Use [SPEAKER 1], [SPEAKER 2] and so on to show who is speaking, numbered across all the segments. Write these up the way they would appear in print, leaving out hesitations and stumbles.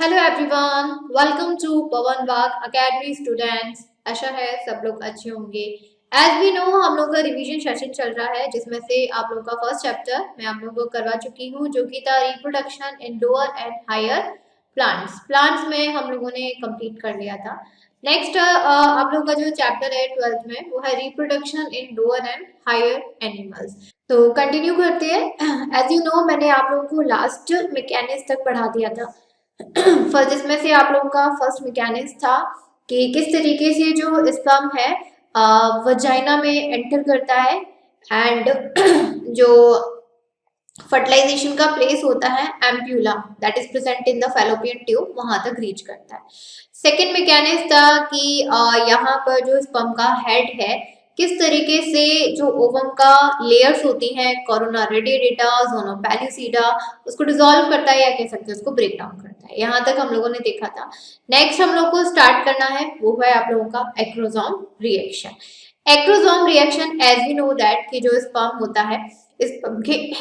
[SPEAKER 1] Hello everyone, welcome to पवन वाग academy students. आशा है सब लोग अच्छे होंगे। एज वी नो, हम लोग का रिवीजन सेशन चल रहा है जिसमें से आप लोगों का फर्स्ट चैप्टर मैं आप लोगों को करवा चुकी हूँ, जो कि था reproduction in lower and higher plants. Plants में हम लोगों ने कंप्लीट कर लिया था। नेक्स्ट आप लोगों का जो चैप्टर है 12th में, वो है reproduction in lower and higher animals. तो कंटिन्यू करते हैं। एज यू नो, मैंने आप लोगों को लास्ट मैकेनिक्स तक पढ़ा दिया था। फर्स्ट जिसमें से आप लोगों का फर्स्ट मैकेनिज्म था कि किस तरीके से जो स्पर्म है वजाइना में एंटर करता है एंड जो फर्टिलाइजेशन का प्लेस होता है ampulla that is present in the fallopian tube, वहां तक रीच करता है। सेकेंड मैकेनिज्म था कि यहाँ पर जो स्पर्म का हेड है किस तरीके से जो ओवम का लेयर्स होती हैं कोरोना रेडिएटा, जोना पैलिसीडा, उसको डिसॉल्व करता है या कह सकते हैं उसको ब्रेक डाउन करता है। यहाँ तक हम लोगों ने देखा था। नेक्स्ट हम लोग को स्टार्ट करना है वो है आप लोगों का acrosome reaction. Acrosome reaction as we know that कि जो स्पर्म होता है इस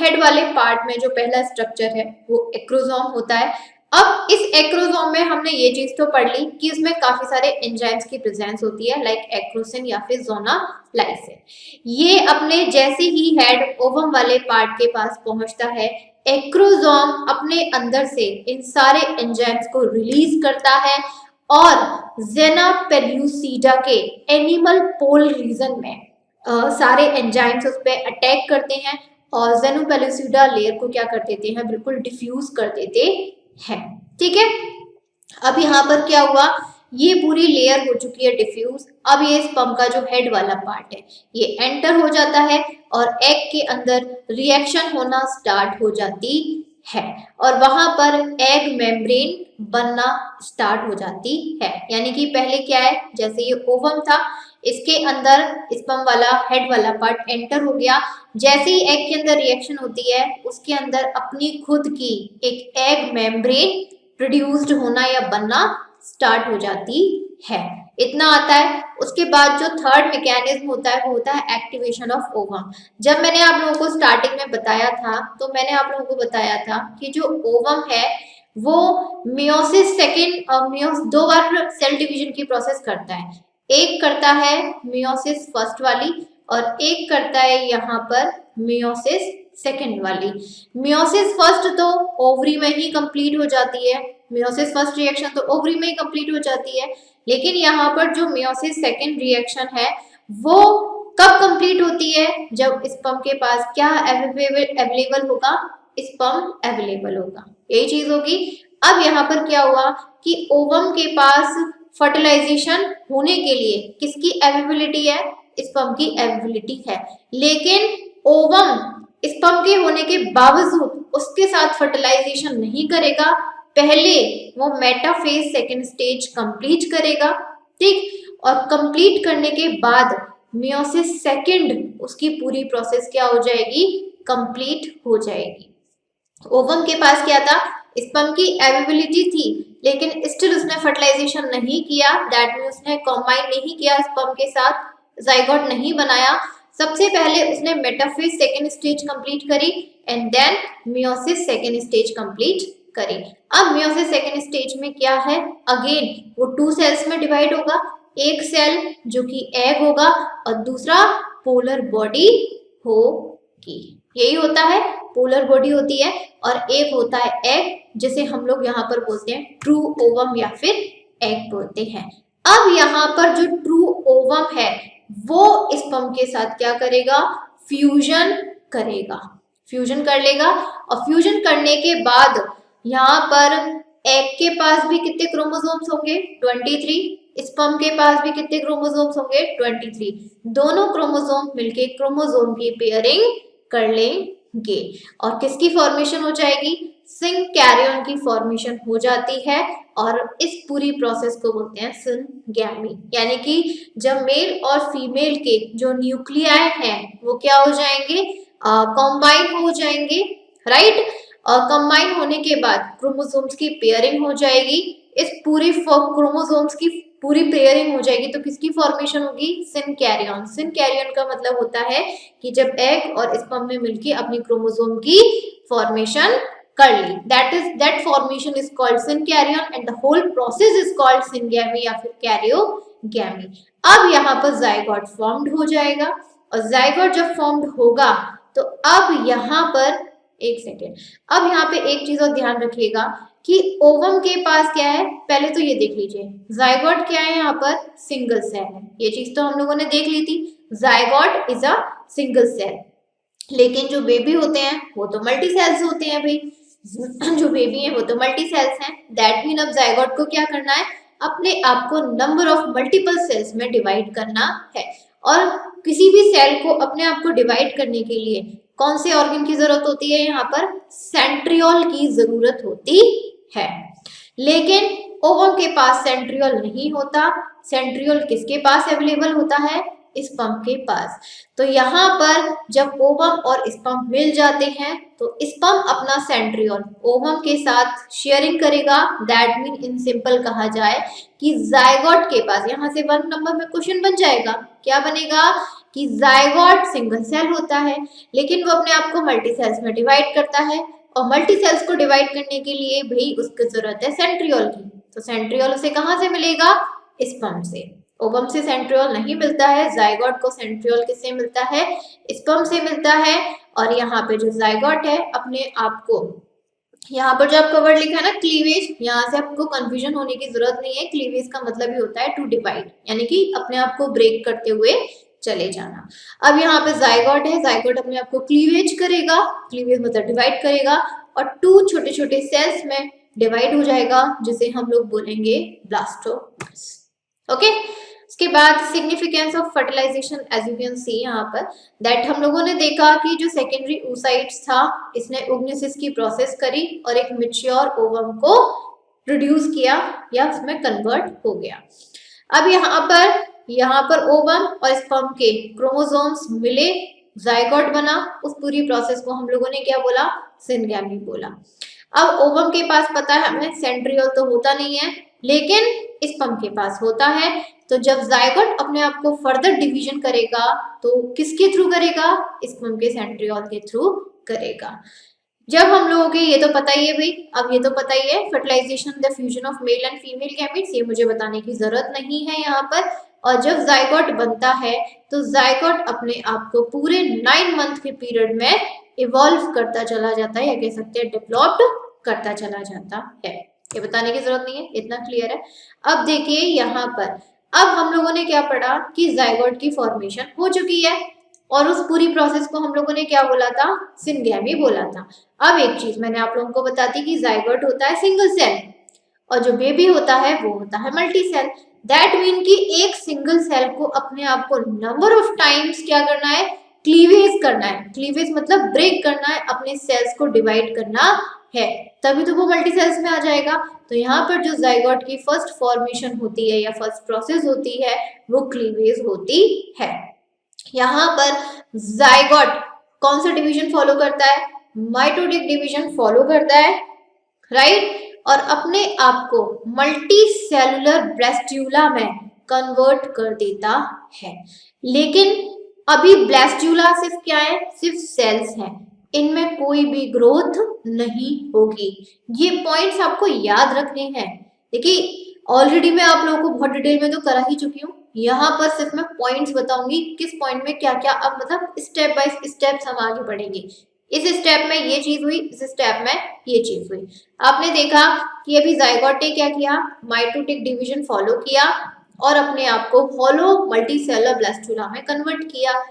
[SPEAKER 1] हेड वाले पार्ट में जो पहला स्ट्रक्चर है वो एक्रोसोम होता है। अब इस एक्रोसोम में हमने ये चीज तो पढ़ ली कि उसमें काफी सारे एंजाइम्स की प्रेजेंस होती है लाइक एक्रोसिन या फिर जोना लाइसिन। ये अपने जैसे ही हेड ओवम वाले पार्ट के पास पहुंचता है, एक्रोसोम अपने अंदर से इन सारे एंजाइम्स को रिलीज करता है और जेना पेल्यूसिडा के एनिमल पोल रीजन में सारे एंजाइम्स उस पर अटैक करते हैं और जेनोपेल्यूसिडा लेयर को क्या कर देते हैं, बिल्कुल डिफ्यूज कर देते हैं। ठीक है, अब यहाँ पर क्या हुआ, ये पूरी लेयर हो चुकी है डिफ्यूज। अब ये स्पर्म का जो हेड वाला पार्ट है ये एंटर हो जाता है और एग के अंदर रिएक्शन होना स्टार्ट हो जाती है और वहां पर एग मेम्ब्रेन बनना स्टार्ट हो जाती है। यानी कि पहले क्या है, जैसे ये ओवम था इसके अंदर स्पर्म वाला हेड वाला पार्ट एंटर हो गया, जैसे ही एग के अंदर रिएक्शन होती है उसके अंदर अपनी खुद की एक एग मेम्ब्रेन प्रोड्यूस्ड होना या बनना स्टार्ट हो जाती है। इतना आता है। उसके बाद जो थर्ड मैकेनिज्म होता है वो होता है एक्टिवेशन ऑफ ओवम। जब मैंने आप लोगों को स्टार्टिंग में बताया था तो मैंने आप लोगों को बताया था कि जो ओवम है वो मियोसिस सेकेंड दो बार सेल डिवीजन की प्रोसेस करता है। एक करता है मियोसिस फर्स्ट वाली और एक करता है यहाँ पर मियोसिस सेकेंड वाली। मियोसिस फर्स्ट तो ओवरी में ही कंप्लीट हो जाती है, मियोसिस फर्स्ट रिएक्शन तो ओवरी में ही कंप्लीट हो जाती है। लेकिन यहाँ पर जो मियोसिस सेकेंड रिएक्शन है वो कब कंप्लीट होती है, जब स्पर्म के पास क्या अवेलेबल होगा, स्पर्म अवेलेबल होगा, यही चीज होगी। अब यहाँ पर क्या हुआ कि ओवम के पास फर्टिलाइजेशन होने के लिए किसकी अवेलेबिलिटी है, स्पर्म की अवेलेबिलिटी है। लेकिन ओवम स्पर्म के होने के बावजूद उसके साथ फर्टिलाइजेशन नहीं करेगा, पहले वो मेटाफेज सेकेंड स्टेज कंप्लीट करेगा। ठीक, और कंप्लीट करने के बाद मियोसिस सेकेंड उसकी पूरी प्रोसेस क्या हो जाएगी, कंप्लीट हो जाएगी। ओवम के पास क्या था, स्पर्म की अवेलेबिलिटी थी लेकिन स्टिल उसने फर्टिलाइजेशन नहीं किया, दैट मीन उसने कॉम्बाइन नहीं किया स्पर्म के साथ, जाइगोट नहीं बनाया। सबसे पहले उसने मेटाफेज सेकेंड स्टेज कंप्लीट करी and then meiosis second stage complete करी। अब मियोसिस सेकेंड स्टेज में क्या है, अगेन वो टू सेल्स में डिवाइड होगा, एक सेल जो कि एग होगा और दूसरा पोलर बॉडी होगी। यही होता है, पोलर बॉडी होती है और एक होता है एग जिसे हम लोग यहाँ पर बोलते हैं ट्रू ओवम या फिर एग बोलते हैं। अब यहाँ पर जो ट्रू ओवम है वो स्पर्म के साथ क्या करेगा, फ्यूजन करेगा, फ्यूजन कर लेगा। और फ्यूजन करने के बाद यहाँ पर एग के पास भी कितने क्रोमोसोम्स होंगे, 23। स्पर्म के पास भी कितने क्रोमोसोम्स होंगे, 23। दोनों क्रोमोसोम मिलके क्रोमोसोम की पेयरिंग कर लेंगे और किसकी फॉर्मेशन हो जाएगी, सिनकैरियन की फॉर्मेशन हो जाती है। और इस पूरी प्रोसेस को बोलते हैं सिनगैमी। यानी कि जब मेल और फीमेल के जो न्यूक्लियाई हैं वो क्या हो जाएंगे, कॉम्बाइन हो जाएंगे, राइट। और कंबाइन होने के बाद क्रोमोसोम्स की पेयरिंग हो जाएगी। इस पूरी क्रोमोसोम्स की पूरी पेयरिंग हो जाएगी तो किसकी फॉर्मेशन होगी, सिनकैरियन। सिनकैरियन का मतलब होता है कि जब एग और स्पर्म में मिलके अपनी क्रोमोसोम की फॉर्मेशन कर ली, that formation is called syncaryon and the whole process is called syngamy या फिर कैरियोगैमी। अब यहाँ पर जाइगोट फॉर्म्ड हो जाएगा और जाइगोट जब फॉर्म्ड होगा तो अब यहाँ पर एक सेकेंड, अब यहाँ पे एक चीज और ध्यान रखिएगा कि ओवम के पास क्या है, पहले तो ये देख लीजिए जाइगोट क्या है, यहाँ पर सिंगल सेल है, ये चीज तो हम लोगों ने देख ली थी, zygote is a single cell. लेकिन जो बेबी होते हैं वो तो मल्टी सेल्स होते हैं भाई, जो बेबी है वो तो मल्टी सेल्स हैं, दैट मीन अब जाइगोट को क्या करना है, अपने आप को नंबर ऑफ मल्टीपल सेल्स में डिवाइड करना है। और किसी भी सेल को अपने आप को डिवाइड करने के लिए कौन से ऑर्गन की जरूरत होती है, यहाँ पर सेंट्रियोल की जरूरत होती है। लेकिन ओवम के पास सेंट्रियोल नहीं होता, सेंट्रियोल किसके पास अवेलेबल होता है, स्पर्म के पास। तो यहाँ पर जब ओवम और स्पर्म मिल जाते हैं तो स्पर्म अपना सेंट्रियोल ओवम के साथ शेयरिंग करेगा, दैट मीन इन सिंपल कहा जाए कि जाइगोट के पास, यहाँ से 1 नंबर में क्वेश्चन बन जाएगा, क्या बनेगा कि जाइगोट सिंगल सेल होता है लेकिन वो अपने आप को मल्टी सेल्स में डिवाइड करता है, और मल्टी सेल्स को डिवाइड करने के लिए भाई उसकी जरूरत है सेंट्रियोल की, तो सेंट्रियोल उसे कहाँ से मिलेगा, स्पर्म से। ओवम से सेंट्रियोल नहीं मिलता है, जाइगोट को सेंट्रियोल किससे मिलता है, स्पर्म से मिलता है। और यहाँ पे जो जाइगोट है अपने आप को, यहाँ पर जो आपका वर्ड लिखा है ना क्लीवेज, यहाँ से आपको कंफ्यूजन होने की जरूरत नहीं है, क्लीवेज का मतलब ही होता है टू डिवाइड, यानी कि अपने आप को ब्रेक करते हुए चले जाना। अब यहाँ पे जाइगोट है, जाइगोट अपने आप को क्लीवेज करेगा, क्लीवेज मतलब डिवाइड करेगा और 2 छोटे छोटे सेल्स में डिवाइड हो जाएगा जिसे हम लोग बोलेंगे ब्लास्टोमर्स। ओके, उसके बाद significance of fertilization, as you can see यहाँ पर दैट हम लोगों ने देखा कि जो सेकेंडरी oocytes था इसने ओगनेसिस की प्रोसेस करी और एक मैच्योर ओवम को प्रोड्यूस किया या उसमें कन्वर्ट हो गया। अब यहाँ पर ओवम और स्पर्म के क्रोमोसोम्स मिले, जाइगोट बना, उस पूरी प्रोसेस को हम लोगों ने क्या बोला, सिनगैमी बोला। अब ओवम के पास पता है हमें सेंट्रियोल तो होता नहीं है लेकिन स्पर्म के पास होता है, तो जब जाइगोट अपने आप को फर्दर डिवीजन करेगा तो किसके थ्रू करेगा, स्पर्म के सेंट्रियोल के थ्रू करेगा। जब हम लोगों के ये तो पता ही है भाई, अब ये तो पता ही है fertilization the fusion of male and female gametes, ये मुझे बताने की जरूरत नहीं है यहाँ पर। और जब जाइगोट बनता है तो जाइगोट अपने आप को पूरे 9 मंथ के पीरियड में इवॉल्व करता चला जाता है, या कह सकते हैं डेवलप्ड करता चला जाता है, ये बताने की जरूरत नहीं है, इतना क्लियर है। अब देखिए यहाँ पर, अब हम लोगों ने क्या पढ़ा कि जाइगोट की फॉर्मेशन हो चुकी है और उस पूरी प्रोसेस को हम लोगों ने क्या बोला था, सिनगैमी बोला था। अब एक चीज मैंने आप लोगों को बता दी कि जाइगोट होता है सिंगल सेल और जो बेबी होता है वो होता है मल्टी सेल, दैट मीन कि एक सिंगल सेल को अपने आप को नंबर ऑफ टाइम्स क्या करना है, क्लीवेज करना है, क्लीवेज मतलब ब्रेक करना है, अपने सेल्स को डिवाइड करना है, तभी तो वो मल्टी सेल्स में आ जाएगा। तो यहाँ पर जो जाइगोट की फर्स्ट फॉर्मेशन होती है या फर्स्ट प्रोसेस होती है वो क्लीवेज होती है। यहाँ पर जाइगोट कौन सा डिवीजन फॉलो करता है, माइटोटिक डिवीजन फॉलो करता है, राइट, और अपने आप को मल्टी सेलुलर ब्लास्टुला में कन्वर्ट कर देता है। लेकिन अभी ब्लास्टुला सिर्फ क्या है, सिर्फ सेल्स हैं, इनमें कोई भी ग्रोथ नहीं होगी, ये पॉइंट्स आपको याद रखने हैं। देखिए ऑलरेडी मैं आप लोगों को बहुत डिटेल में तो करा ही चुकी हूँ, यहाँ पर सिर्फ मैं पॉइंट्स बताऊंगी किस पॉइंट में क्या क्या, अब मतलब स्टेप बाय स्टेप हम आगे बढ़ेंगे, इस स्टेप में ये चीज हुई, इस स्टेप में ये चीज हुई। आपने देखा कि अभी जाइगोट ने क्या किया, माइटोटिक डिवीजन फॉलो किया और अपने आप को हॉलो मल्टीसेलुलर ब्लास्टुला में कन्वर्ट किया।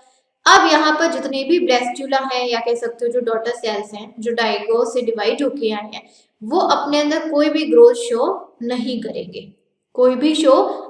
[SPEAKER 1] अब यहाँ पर जितने भी ब्लास्टुला हैं या कह सकते हो जो डॉटर सेल्स हैं जो डाइगोट से डिवाइड होके आए हैं, वो अपने अंदर कोई भी ग्रोथ शो नहीं करेंगे, कोई भी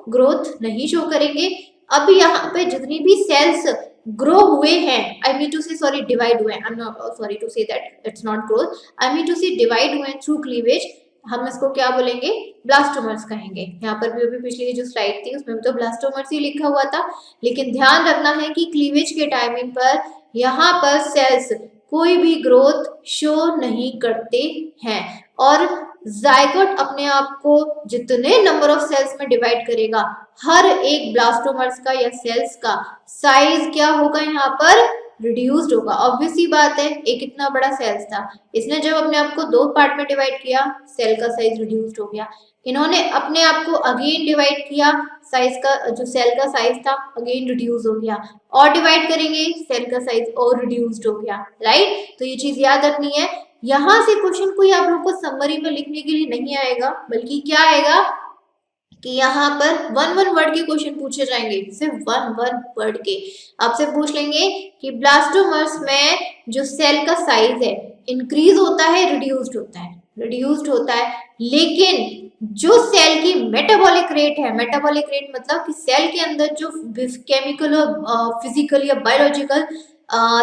[SPEAKER 1] ग्रोथ नहीं शो करेंगे। अब यहाँ पे जितनी भी सेल्स ग्रो हुए हैं, I mean to say sorry divide हुए हैं, I am not sorry to say that it's not growth, I mean to say divide हुए थ्रू क्लीवेज, हम इसको क्या बोलेंगे, ब्लास्टोमर्स कहेंगे। यहाँ पर भी अभी पिछली जो स्लाइड थी उसमें तो ब्लास्टोमर्स ही लिखा हुआ था, लेकिन ध्यान रखना है कि क्लीवेज के टाइमिंग पर यहाँ पर सेल्स कोई भी ग्रोथ शो नहीं करते हैं और जाइगोट अपने आप को जितने नंबर ऑफ सेल्स में डिवाइड करेगा, हर एक ब्लास्टोमर्स का या सेल्स का साइज क्या होगा, यहाँ पर रिड्यूस्ड होगा। ऑब्वियस सी बात है, एक इतना बड़ा सेल्स था, इसने जब अपने आप को दो पार्ट में डिवाइड किया, सेल का साइज रिड्यूस्ड हो गया। इन्होंने अपने आप को अगेन डिवाइड किया, साइज का जो सेल का साइज था अगेन रिड्यूस हो गया, और डिवाइड करेंगे सेल का साइज और रिड्यूस्ड हो गया, राइट। तो ये चीज याद रखनी है। यहाँ से क्वेश्चन कोई आप लोग को समरी में लिखने के लिए नहीं आएगा, बल्कि क्या आएगा कि यहाँ पर वन वन वर्ड के क्वेश्चन पूछे जाएंगे, सिर्फ वन वन वर्ड के। आपसे पूछ लेंगे कि ब्लास्टोमर्स में जो सेल का साइज है इंक्रीज होता है रिड्यूस्ड होता है, रिड्यूस्ड होता है, लेकिन जो सेल की मेटाबॉलिक रेट है, मेटाबॉलिक रेट मतलब कि सेल के अंदर जो केमिकल और फिजिकल या बायोलॉजिकल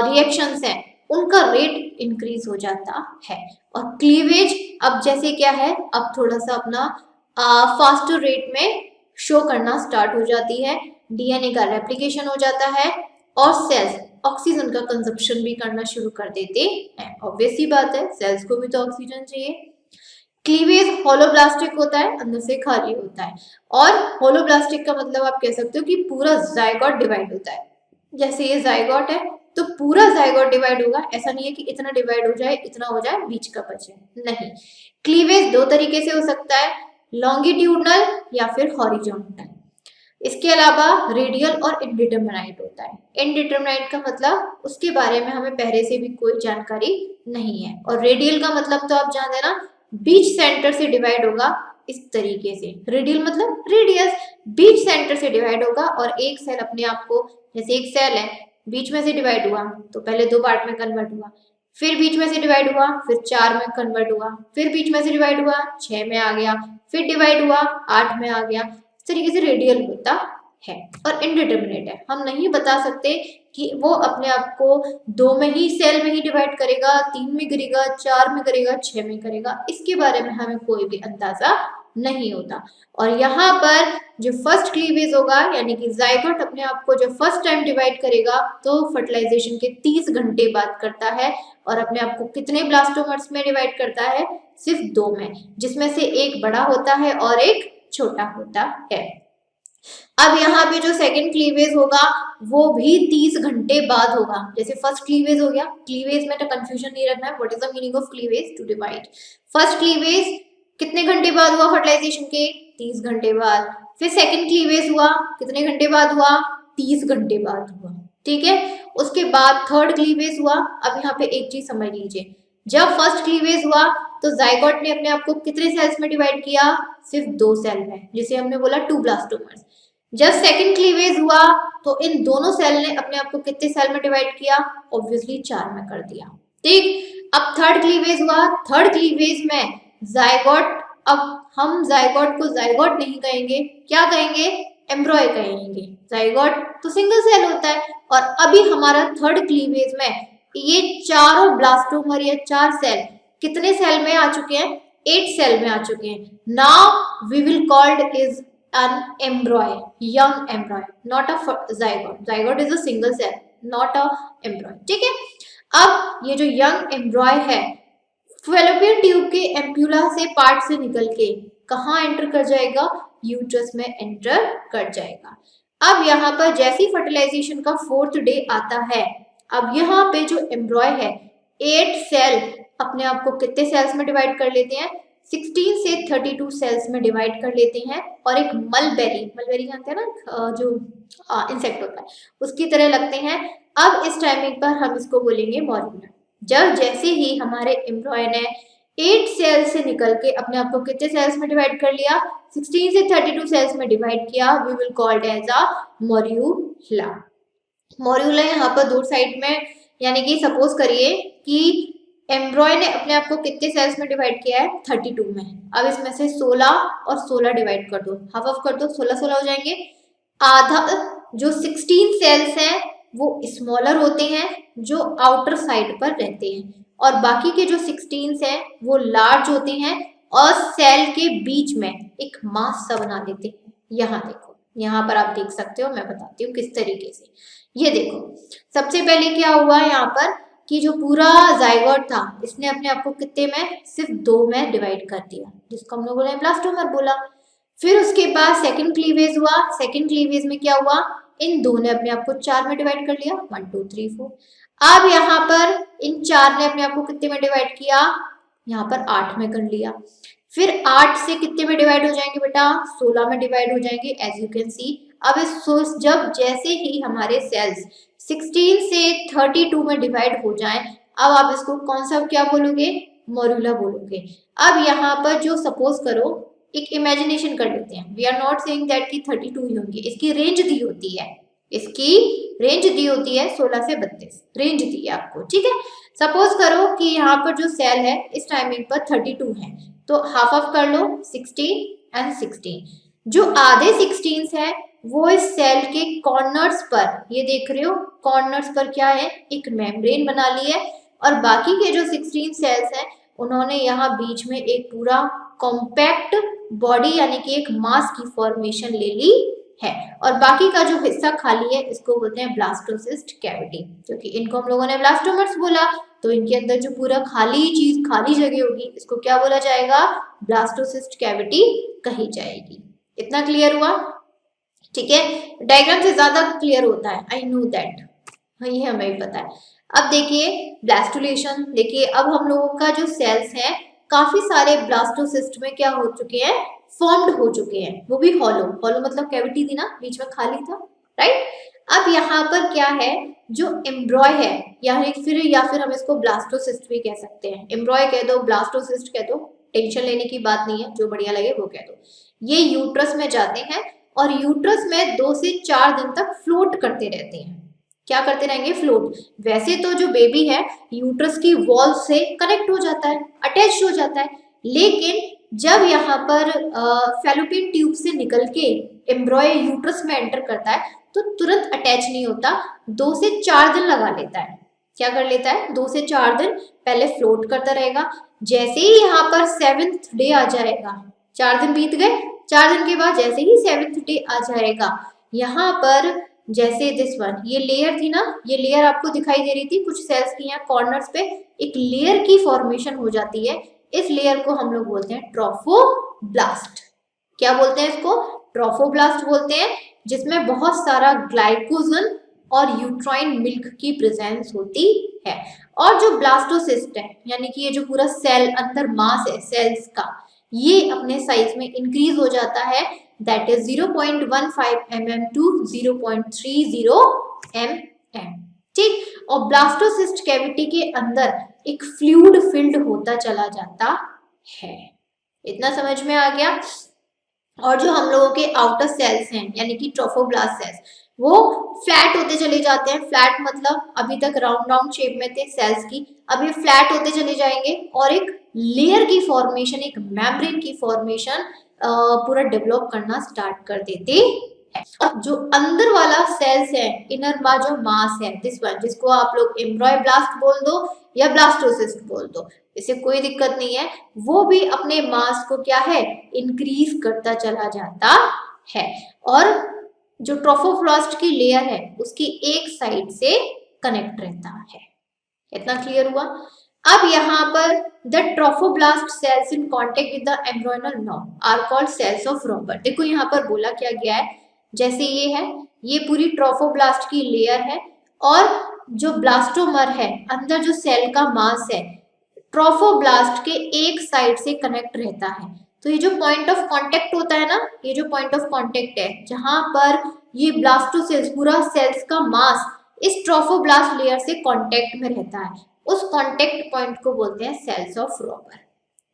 [SPEAKER 1] रिएक्शंस हैं उनका रेट इंक्रीज हो जाता है। और क्लीवेज अब जैसे क्या है, अब थोड़ा सा अपना फास्टर रेट में शो करना स्टार्ट हो जाती है, डीएनए का रेप्लिकेशन हो जाता है और सेल्स ऑक्सीजन का कंजप्शन भी करना शुरू कर देते हैं। ऑब्वियस सी बात है, सेल्स को भी तो ऑक्सीजन चाहिए। क्लीवेज होलोब्लास्टिक होता है, अंदर से खाली होता है, और होलोब्लास्टिक का मतलब आप कह सकते हो कि पूरा जायगोट डिवाइड होता है। जैसे ये जायगोट है तो पूरा जायगोट डिवाइड होगा, ऐसा नहीं है कि इतना डिवाइड हो जाए इतना हो जाए बीच का बचे, नहीं। क्लीवेज दो तरीके से हो सकता है, लॉन्गिट्यूडनल या फिर हॉरिजॉन्टल। इसके अलावा रेडियल और इनडिटरमिनेट होता है। इनडिटरमिनेट का मतलब उसके बारे में हमें पहले से भी कोई जानकारी नहीं है, और रेडियल का मतलब तो आप जान देना, बीच सेंटर से डिवाइड होगा इस तरीके से। रेडियल मतलब रेडियस, बीच सेंटर से डिवाइड होगा, और एक सेल अपने आप को, जैसे एक सेल है बीच में से डिवाइड हुआ तो पहले दो पार्ट में कन्वर्ट हुआ, फिर बीच में से डिवाइड हुआ, फिर 4 में कन्वर्ट हुआ, फिर बीच में से डिवाइड हुआ 6 में आ गया, फिर डिवाइड हुआ 8 में आ गया। इस तरीके से रेडियल होता है। और इनडिटरमिनेट है, हम नहीं बता सकते कि वो अपने आप को 2 में ही सेल में ही डिवाइड करेगा, 3 में करेगा, 4 में करेगा, 6 में करेगा, इसके बारे में हमें कोई भी अंदाजा नहीं होता। और यहाँ पर जो फर्स्ट क्लीवेज होगा, यानी कि जायगोट अपने आप को जो फर्स्ट टाइम डिवाइड करेगा तो फर्टिलाइजेशन के 30 घंटे बाद करता है, और अपने आप को कितने ब्लास्टोमर्स में डिवाइड करता है, सिर्फ 2 में, जिसमें से एक बड़ा होता है और एक छोटा होता है। अब यहाँ पे जो सेकंड क्लीवेज होगा वो भी 30 घंटे बाद होगा। जैसे फर्स्ट क्लीवेज हो गया, क्लीवेज में तो कंफ्यूजन नहीं रखना है, what is the meaning of cleavage, to divide. First cleavage कितने घंटे बाद हुआ फर्टिलाइजेशन के, 30 घंटे बाद। फिर सेकंड क्लीवेज हुआ कितने घंटे बाद हुआ, 30 घंटे बाद हुआ, ठीक है। उसके बाद थर्ड क्लीवेज हुआ। अब यहाँ पे एक चीज समझ लीजिए, जब फर्स्ट क्लीवेज हुआ तो जायगोट ने अपने आप को कितने सेल्स में डिवाइड किया, सिर्फ 2 सेल में, जिसे हमने बोला 2 ब्लास्टोमर्स। जब सेकंड क्लीवेज हुआ तो इन दोनों सेल ने अपने आप को कितने सेल में डिवाइड किया, ऑब्वियसली 4 में कर दिया, ठीक। अब थर्ड क्लीवेज हुआ, थर्ड क्लीवेज में जायगोट, अब हम जायगोट को जायगोट नहीं कहेंगे, क्या कहेंगे, एम्ब्रॉय कहेंगे। जायगोट तो सिंगल सेल होता है, और अभी हमारा थर्ड क्लीवेज में ये चारों ब्लास्टोमर या 4 सेल कितने सेल में आ चुके हैं, 8 सेल में आ चुके हैं। Now we will called is an embryo, young embryo, not a zygote. Zygote is a single cell, not a embryo, ठीक है। अब ये जो यंग एम्ब्रॉय है फैलोपियन ट्यूब के एम्प्यूला से पार्ट से निकल के कहाँ एंटर कर जाएगा, यूट्रस में एंटर कर जाएगा। अब यहाँ पर जैसी फर्टिलाइजेशन का 4th डे आता है, अब यहाँ पे जो एम्ब्रॉय है 8 सेल अपने आप को कितने सेल्स में डिवाइड कर लेते हैं, 16 से 32 सेल्स में डिवाइड कर लेते हैं, और एक मलबेरी, मलबेरी जानते हैं ना, जो इंसेक्ट होता है उसकी तरह लगते हैं। अब इस टाइमिंग पर हम इसको बोलेंगे मॉर्यूलर। जब जैसे ही हमारे एम्ब्रॉय ने 8 सेल से निकल के अपने आप को कितने सेल्स में डिवाइड कर लिया, 16 से 32 सेल्स में डिवाइड किया, we will called as a morula. Morula यहाँ पर दो साइड में, यानी कि सपोज करिए कि एम्ब्रॉय ने अपने आप को कितने सेल्स में डिवाइड किया है, 32 में। अब इसमें से 16 और 16 डिवाइड कर दो, हाफ ऑफ कर दो, 16 हो जाएंगे। आधा जो 16 सेल्स हैं वो स्मॉलर होते हैं, जो आउटर साइड पर रहते हैं, और बाकी के जो 16 हैं वो लार्ज होते हैं और सेल के बीच में एक मास सा बना देते हैं। यहाँ देखो, यहाँ पर आप देख सकते हो, मैं बताती हूँ किस तरीके से। ये देखो, सबसे पहले क्या हुआ यहाँ पर कि जो पूरा जायगोट था इसने अपने आप को कितने में, सिर्फ 2 में डिवाइड कर दिया, जिसको हम लोगों ने ब्लास्टोमर बोला। फिर उसके बाद सेकंड क्लीवेज हुआ, सेकंड क्लीवेज में क्या हुआ, इन दो ने अपने आप को 4 में डिवाइड कर लिया, 1 2 3 4। अब यहाँ पर इन 4 ने अपने आप को कितने में डिवाइड किया, यहाँ पर 8 में कर लिया। फिर 8 से कितने में डिवाइड हो जाएंगे बेटा, 16 में डिवाइड हो जाएंगे एज यू कैन सी। अब इस जब जैसे ही हमारे सेल्स 16 से 32 में डिवाइड हो जाएं, अब आप इसको कौन सा क्या बोलोगे, मॉड्यूला बोलोगे। अब यहाँ पर जो सपोज करो एक इमेजिनेशन कर लेते हैं, we are not saying that कि 32 ही होंगे, इसकी रेंज दी होती है, इसकी रेंज दी होती है 16 से 32 रेंज दी है आपको, ठीक है। सपोज करो कि यहाँ पर जो सेल है इस टाइमिंग पर 32 है, तो हाफ ऑफ कर लो 16 एंड 16। जो आधे 16 है वो इस सेल के कॉर्नर्स पर, ये देख रहे हो कॉर्नर्स पर क्या है, एक मेम्ब्रेन बना ली है, और बाकी के जो 16 सेल्स हैं उन्होंने यहाँ बीच में एक पूरा कॉम्पैक्ट बॉडी यानी कि एक मास की फॉर्मेशन ले ली है, और बाकी का जो हिस्सा खाली है इसको बोलते हैं ब्लास्टोसिस्ट कैविटी, क्योंकि इनको हम लोगों ने ब्लास्टोमर्स बोला, तो इनके अंदर जो पूरा खाली चीज, खाली जगह होगी, इसको क्या बोला जाएगा, ब्लास्टोसिस्ट कैविटी कही जाएगी। इतना क्लियर हुआ, ठीक है। डायग्राम से ज्यादा क्लियर होता है, आई नो दैट, ये हमें भी पता है। अब देखिए ब्लास्टुलेशन, देखिए अब हम लोगों का जो सेल्स है काफी सारे ब्लास्टोसिस्ट में क्या हो चुके हैं, फॉर्म्ड हो चुके हैं, वो भी हॉलो, हॉलो मतलब कैविटी थी ना, बीच में खाली था, राइट। अब यहाँ पर क्या है, जो एम्ब्रॉय है या फिर हम इसको ब्लास्टोसिस्ट भी कह सकते हैं, एम्ब्रॉय कह दो, ब्लास्टोसिस्ट कह दो, टेंशन लेने की बात नहीं है, जो बढ़िया लगे वो कह दो। ये यूट्रस में जाते हैं और यूट्रस में 2 से 4 दिन तक फ्लोट करते रहते हैं। क्या करते रहेंगे, फ्लोट। वैसे तो जो बेबी है यूट्रस की वॉल से कनेक्ट हो जाता है, अटैच हो जाता है, लेकिन जब यहाँ पर फैलोपियन ट्यूब से निकल के एम्ब्रॉय यूट्रस में एंटर करता है तो तुरंत अटैच नहीं होता, 2 से 4 दिन लगा लेता है। क्या कर लेता है, 2 से 4 दिन पहले फ्लोट करता रहेगा। जैसे ही यहाँ पर 7th डे आ जाएगा, 4 दिन बीत गए, 4 दिन के बाद जैसे ही 7th डे आ जाएगा, यहाँ पर जैसे दिस वन, ये लेयर थी ना, ये लेयर आपको दिखाई दे रही थी कुछ सेल्स की, यहाँ कॉर्नर्स पे एक लेयर की फॉर्मेशन हो जाती है। इस लेयर को हम लोग बोलते हैं ट्रोफोब्लास्ट। क्या बोलते हैं इसको, ट्रोफोब्लास्ट बोलते हैं, जिसमें बहुत सारा ग्लाइकोजन और यूट्राइन मिल्क की प्रेजेंस होती है। और जो ब्लास्टोसिस्ट है यानी कि ये जो पूरा सेल अंदर मास है सेल्स का, ये अपने साइज में इंक्रीज हो जाता है, that is 0.15 mm to 0.30 mm, ठीक। और ब्लास्टोसिस्ट कैविटी के अंदर एक फ्लूइड फिल्ड होता चला जाता है। इतना समझ में आ गया। और जो हम लोगों के आउटर सेल्स हैं यानी कि ट्रोफोब्लास्ट सेल्स, वो फ्लैट होते चले जाते हैं। फ्लैट मतलब अभी तक राउंड राउंड शेप में थे सेल्स की, अब ये फ्लैट होते चले जाएंगे और एक लेयर की फॉर्मेशन, एक मेम्ब्रेन की फॉर्मेशन पूरा डेवलप करना स्टार्ट कर देते हैं। और जो अंदर वाला सेल्स है, इनर बा जो मास है दिस वन, जिसको आप लोग एम्ब्रॉय ब्लास्ट बोल दो या ब्लास्टोसिस्ट बोल दो, इसे कोई दिक्कत नहीं है, वो भी अपने मास को क्या है, इंक्रीज करता चला जाता है। और जो ट्रोफोब्लास्ट की लेयर है उसकी एक साइड से कनेक्ट रहता है। इतना क्लियर हुआ। अब यहाँ पर the trophoblast cells in contact with the embryonal knob are called cells of Rauber. देखो यहाँ पर बोला क्या गया है, जैसे ये है, ये पूरी ट्रोफोब्लास्ट की लेयर है, और जो ब्लास्टोमर है अंदर जो सेल का मास है ट्रोफोब्लास्ट के एक साइड से कनेक्ट रहता है। तो ये जो पॉइंट ऑफ कांटेक्ट होता है ना, ये जो पॉइंट ऑफ कांटेक्ट है जहां पर ये ब्लास्टोसेल्स पूरा सेल्स का मास इस ट्रोफोब्लास्ट लेयर से कांटेक्ट में रहता है, उस कांटेक्ट पॉइंट को बोलते हैं सेल्स ऑफ रॉबर।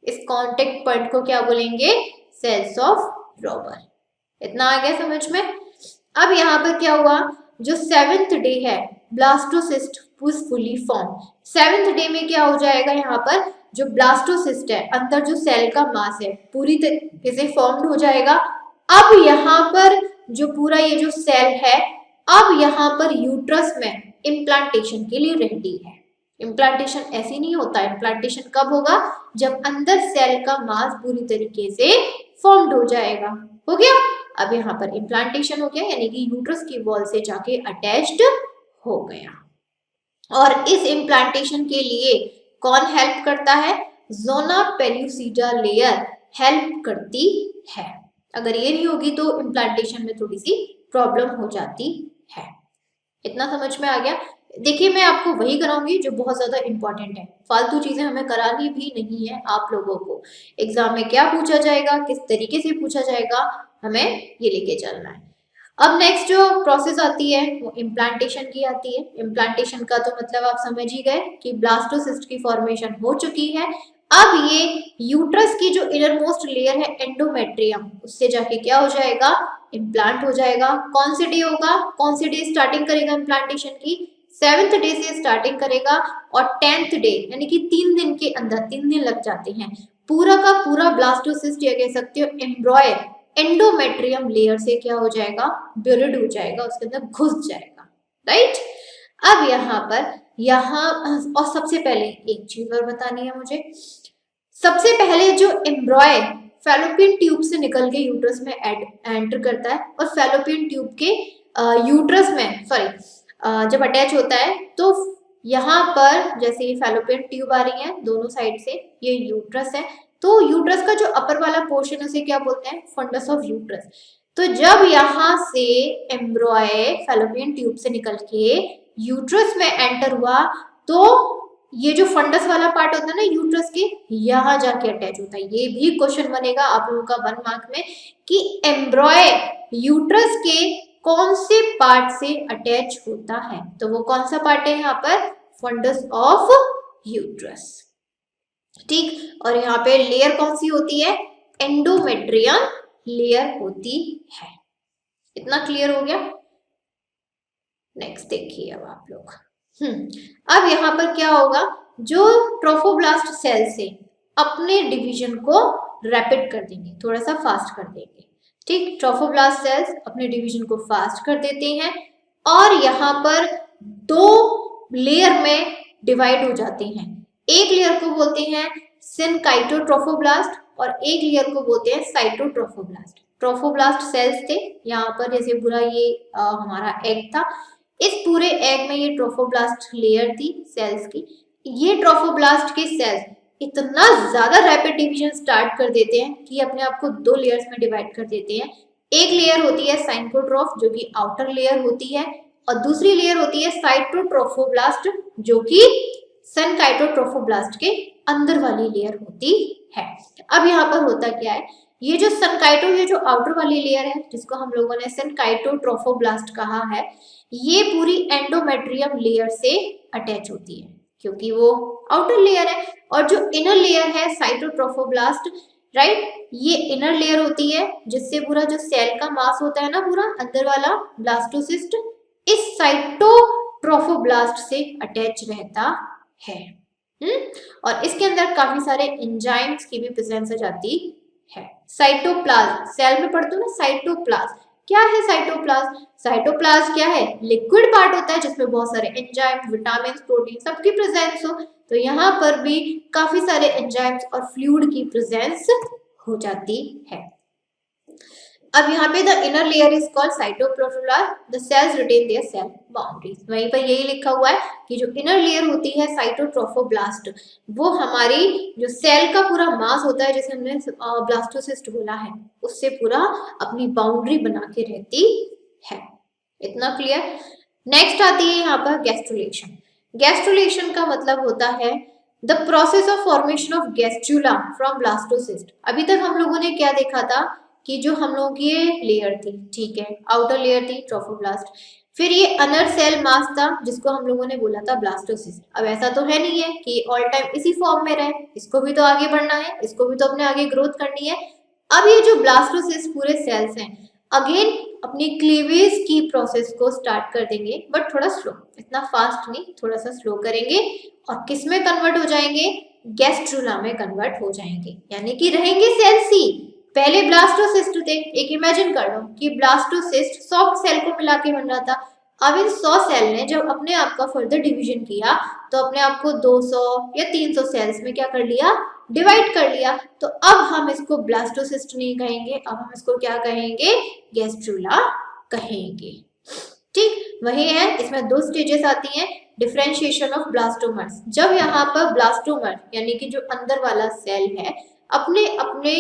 [SPEAKER 1] इस कांटेक्ट पॉइंट को क्या बोलेंगे, सेल्स ऑफ रॉबर। इतना आ गया समझ में। अब यहाँ पर क्या हुआ, जो 7th डे है blastocyst was fully formed। 7th day में क्या हो जाएगा, यहाँ पर जो ब्लास्टोसिस्ट है अंदर जो सेल का मास है पूरी तरीके से फॉर्म्ड हो जाएगा। अब यहाँ पर जो पूरा ये जो सेल है अब यहाँ पर यूट्रस में इम्प्लांटेशन के लिए रेडी है। इम्प्लांटेशन ऐसे नहीं होता, इम्प्लांटेशन कब होगा, जब अंदर सेल का मास पूरी तरीके से फॉर्म्ड हो जाएगा। हो गया, अब यहाँ पर इम्प्लांटेशन हो गया यानी कि यूट्रस की वॉल से जाके अटैच्ड हो गया। और इस इम्प्लांटेशन के लिए कौन हेल्प करता है, जोना पेल्यूसिडा लेयर हेल्प करती है। अगर ये नहीं होगी तो इम्प्लांटेशन में थोड़ी सी प्रॉब्लम हो जाती है। इतना समझ में आ गया। देखिए मैं आपको वही कराऊंगी जो बहुत ज्यादा इंपॉर्टेंट है, फालतू चीजें हमें करानी भी नहीं है आप लोगों को। एग्जाम में क्या पूछा जाएगा, किस तरीके से पूछा जाएगा, हमें ये लेके चलना है। अब नेक्स्ट जो प्रोसेस आती है वो इम्प्लांटेशन की आती है। इम्प्लांटेशन का तो मतलब आप समझ ही गए कि ब्लास्टोसिस्ट की फॉर्मेशन हो चुकी है। अब ये यूट्रस की जो इनर मोस्ट लेयर है एंडोमेट्रियम, उससे जाके क्या हो जाएगा, इम्प्लांट हो जाएगा। कौन से डे होगा, कौन से डे स्टार्टिंग करेगा इम्प्लांटेशन की, 7th डे से स्टार्टिंग करेगा और 10th डे यानी कि 3 दिन के अंदर, 3 दिन लग जाते हैं, पूरा का पूरा ब्लास्टोसिस्ट या कह सकते हो एम्ब्रॉय एंडोमेट्रियम लेयर से क्या हो जाएगा, ब्यूरिड हो जाएगा, उसके अंदर घुस जाएगा, राइट। अब यहाँ और सबसे पहले एक चीज और बतानी है मुझे, सबसे पहले जो एम्ब्रॉय फैलोपियन ट्यूब से निकल के यूट्रस में एंटर करता है और फैलोपियन ट्यूब के यूट्रस में सॉरी जब अटैच होता है तो यहाँ पर जैसे ये फैलोपियन ट्यूब आ रही है दोनों साइड से, ये यूट्रस है, तो यूट्रस का जो अपर वाला पोर्शन है उसे क्या बोलते हैं, फंडस ऑफ यूट्रस। तो जब यहाँ से एम्ब्रॉय फैलोपियन ट्यूब से निकल के यूट्रस में एंटर हुआ तो ये जो फंडस वाला पार्ट होता है ना यूट्रस के, यहाँ जाके अटैच होता है। ये भी क्वेश्चन बनेगा आप लोगों का 1 मार्क में कि एम्ब्रॉय यूट्रस के कौन से पार्ट से अटैच होता है, तो वो कौन सा पार्ट है यहाँ पर, फंडस ऑफ यूट्रस, ठीक। और यहाँ पे लेयर कौन सी होती है, एंडोमेट्रियम लेयर होती है। इतना क्लियर हो गया। नेक्स्ट देखिए अब आप लोग, अब यहाँ पर क्या होगा, जो ट्रोफोब्लास्ट सेल से अपने डिवीजन को रैपिड कर देंगे, थोड़ा सा फास्ट कर देंगे, ठीक। ट्रोफोब्लास्ट सेल्स अपने डिवीजन को फास्ट कर देते हैं और यहाँ पर 2 लेयर में डिवाइड हो जाते हैं। एक लेयर को बोलते हैं सिनकाइटोट्रोफोब्लास्ट और एक लेयर को बोलते हैं साइटोट्रोफोब्लास्ट। ट्रोफोब्लास्ट सेल्स थे यहाँ पर, जैसे पूरा ये हमारा एग था, इस पूरे एग में ये ट्रोफोब्लास्ट लेयर थी सेल्स की। ये ट्रोफोब्लास्ट के सेल्स इतना ज्यादा रैपिड डिवीजन स्टार्ट कर देते हैं कि अपने आप को 2 लेयर्स में डिवाइड कर देते हैं। एक लेयर होती है साइनकोट्रोफ जो कि आउटर लेयर होती है और दूसरी लेयर होती है साइटोट्रोफोब्लास्ट जो कि सनकाइटोट्रोफोब्लास्ट के अंदर वाली लेयर होती है। अब यहाँ पर होता क्या है, ये जो सनकाइटो, ये जो आउटर वाली लेयर है जिसको हम लोगों ने सनकाइटोट्रोफोब्लास्ट कहा है, ये पूरी एंडोमेट्रियम लेयर से अटैच होती है क्योंकि वो आउटर लेयर है। और जो इनर लेयर है साइटोट्रोफोब्लास्ट, राइट, ये इनर लेयर होती है जिससे पूरा जो सेल का मास होता है ना पूरा अंदर वाला ब्लास्टोसिस्ट, इस साइटोट्रोफोब्लास्ट से अटैच रहता है। और इसके अंदर काफी सारे एंजाइम्स की भी प्रेजेंस हो जाती है। साइटोप्लाज्म, सेल में पढ़ते हो ना साइटोप्लाज्म, क्या है साइटोप्लाज्म, साइटोप्लाज्म क्या है, लिक्विड पार्ट होता है जिसमें बहुत सारे एंजाइम, विटामिन, प्रोटीन सबकी प्रेजेंस हो। तो यहाँ पर भी काफी सारे एंजाइम्स और फ्लूइड की प्रेजेंस हो जाती है। अब यहाँ पे the inner layer is called cytoplasm, the cells retain their cell boundaries. वहीं पर यही लिखा हुआ है कि जो इनर लेयर होती है साइटोट्रोफोब्लास्ट, वो हमारी जो सेल का पूरा मास होता है जिसे हमने ब्लास्टोसिस्ट बोला है, उससे पूरा अपनी बाउंड्री बना के रहती है। इतना क्लियर। नेक्स्ट आती है यहाँ पर गैस्ट्रुलेशन। गैस्ट्रुलेशन का मतलब होता है the process of formation of gastrula from blastocyst. अभी तक हम लोगों ने क्या देखा था कि जो हम लोगों की लेयर थी, ठीक है, आउटर लेयर थी ट्रोफोब्लास्ट, फिर ये अनर सेल मास था जिसको हम लोगों ने बोला था ब्लास्टोसिस्ट। अब ऐसा तो है नहीं है कि ऑल टाइम इसी फॉर्म में रहे, इसको भी तो आगे बढ़ना है, इसको भी तो अपने आगे ग्रोथ करनी है। अब ये जो ब्लास्टोसिस्ट पूरे सेल्स हैं अगेन अपनी क्लीवेज की प्रोसेस को स्टार्ट कर देंगे, बट थोड़ा स्लो, इतना फास्ट नहीं, थोड़ा सा स्लो करेंगे और किस में कन्वर्ट हो जाएंगे, गैस्ट्रुला में कन्वर्ट हो जाएंगे, यानी कि रहेंगे सेल सी। पहले ब्लास्टोसिस्ट थे, एक इमेजिन कर लो कि ब्लास्टोसिस्ट 100 सेल को मिला के बन रहा था। अब इन 100 सेल ने जब अपने आप का फर्दर डिवीजन किया तो अपने आप को 200 या 300 सेल्स में क्या कर लिया, डिवाइड कर लिया। तो अब हम इसको ब्लास्टोसिस्ट नहीं कहेंगे, अब हम इसको क्या कहेंगे, गैस्ट्रुला कहेंगे, ठीक। वही है, इसमें 2 स्टेजेस आती हैं, डिफरेंशिएशन ऑफ ब्लास्टोमर्स। जब यहाँ पर ब्लास्टोमर यानी कि जो अंदर वाला सेल है अपने अपने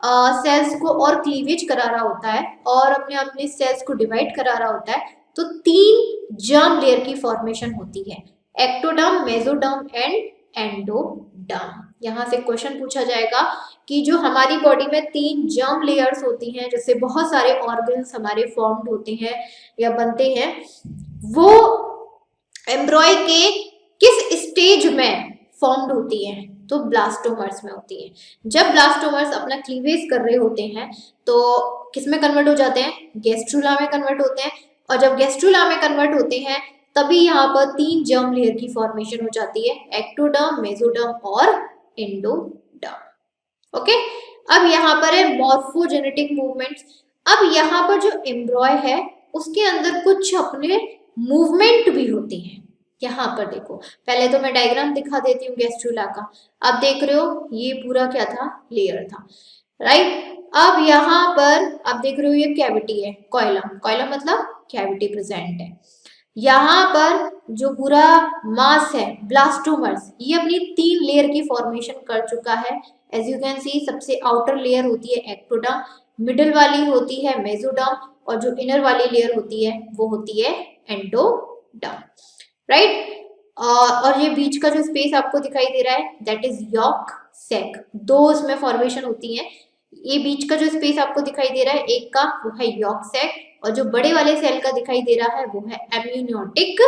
[SPEAKER 1] सेल्स को और क्लीवेज करा रहा होता है और अपने अपने सेल्स को डिवाइड करा रहा होता है, तो 3 जर्म लेयर की फॉर्मेशन होती है, एक्टोडर्म, मेसोडर्म एंड एंडोडर्म। यहाँ से क्वेश्चन पूछा जाएगा कि जो हमारी बॉडी में 3 जर्म लेयर्स होती हैं, जिससे बहुत सारे ऑर्गन्स हमारे फॉर्म्ड होते हैं या बनते हैं, वो एम्ब्रॉय के किस स्टेज में फॉर्म्ड होती है? तो ब्लास्टोमर्स में होती है। जब ब्लास्टोमर्स अपना क्लीवेज कर रहे होते हैं तो किस में कन्वर्ट हो जाते हैं? गैस्ट्रुला में कन्वर्ट होते हैं। और जब गैस्ट्रुला में कन्वर्ट होते हैं तभी यहाँ पर 3 जर्म लेयर की फॉर्मेशन हो जाती है, एक्टोडर्म, मेसोडर्म और एंडोडर्म। ओके, अब यहाँ पर है मॉर्फोजेनेटिक मूवमेंट्स। अब यहाँ पर जो एम्ब्रॉय है उसके अंदर कुछ अपने मूवमेंट भी होती हैं। यहाँ पर देखो, पहले तो मैं डायग्राम दिखा देती हूँ गैस्ट्रुला का। आप देख रहे हो ये पूरा क्या था? लेयर था, राइट। अब यहाँ पर आप देख रहे हो ये कैविटी है, कॉइलम, कॉइलम मतलब कैविटी प्रेजेंट है। यहाँ पर जो पूरा मास है ब्लास्टोमर्स, ये अपनी 3 लेयर की फॉर्मेशन कर चुका है। एज यू कैन सी, सबसे आउटर लेयर होती है एक्टोडर्म, मिडिल वाली होती है मेसोडर्म और जो इनर वाली लेयर होती है वो होती है एंडोडर्म, राइट। और ये बीच का जो स्पेस आपको दिखाई दे रहा है दैट इज यॉर्क सैक। 2 इसमें फॉर्मेशन होती है। ये बीच का जो स्पेस आपको दिखाई दे रहा है एक का, वो है यॉर्क सैक, और जो बड़े वाले सेल का दिखाई दे रहा है वो है एम्नियोटिक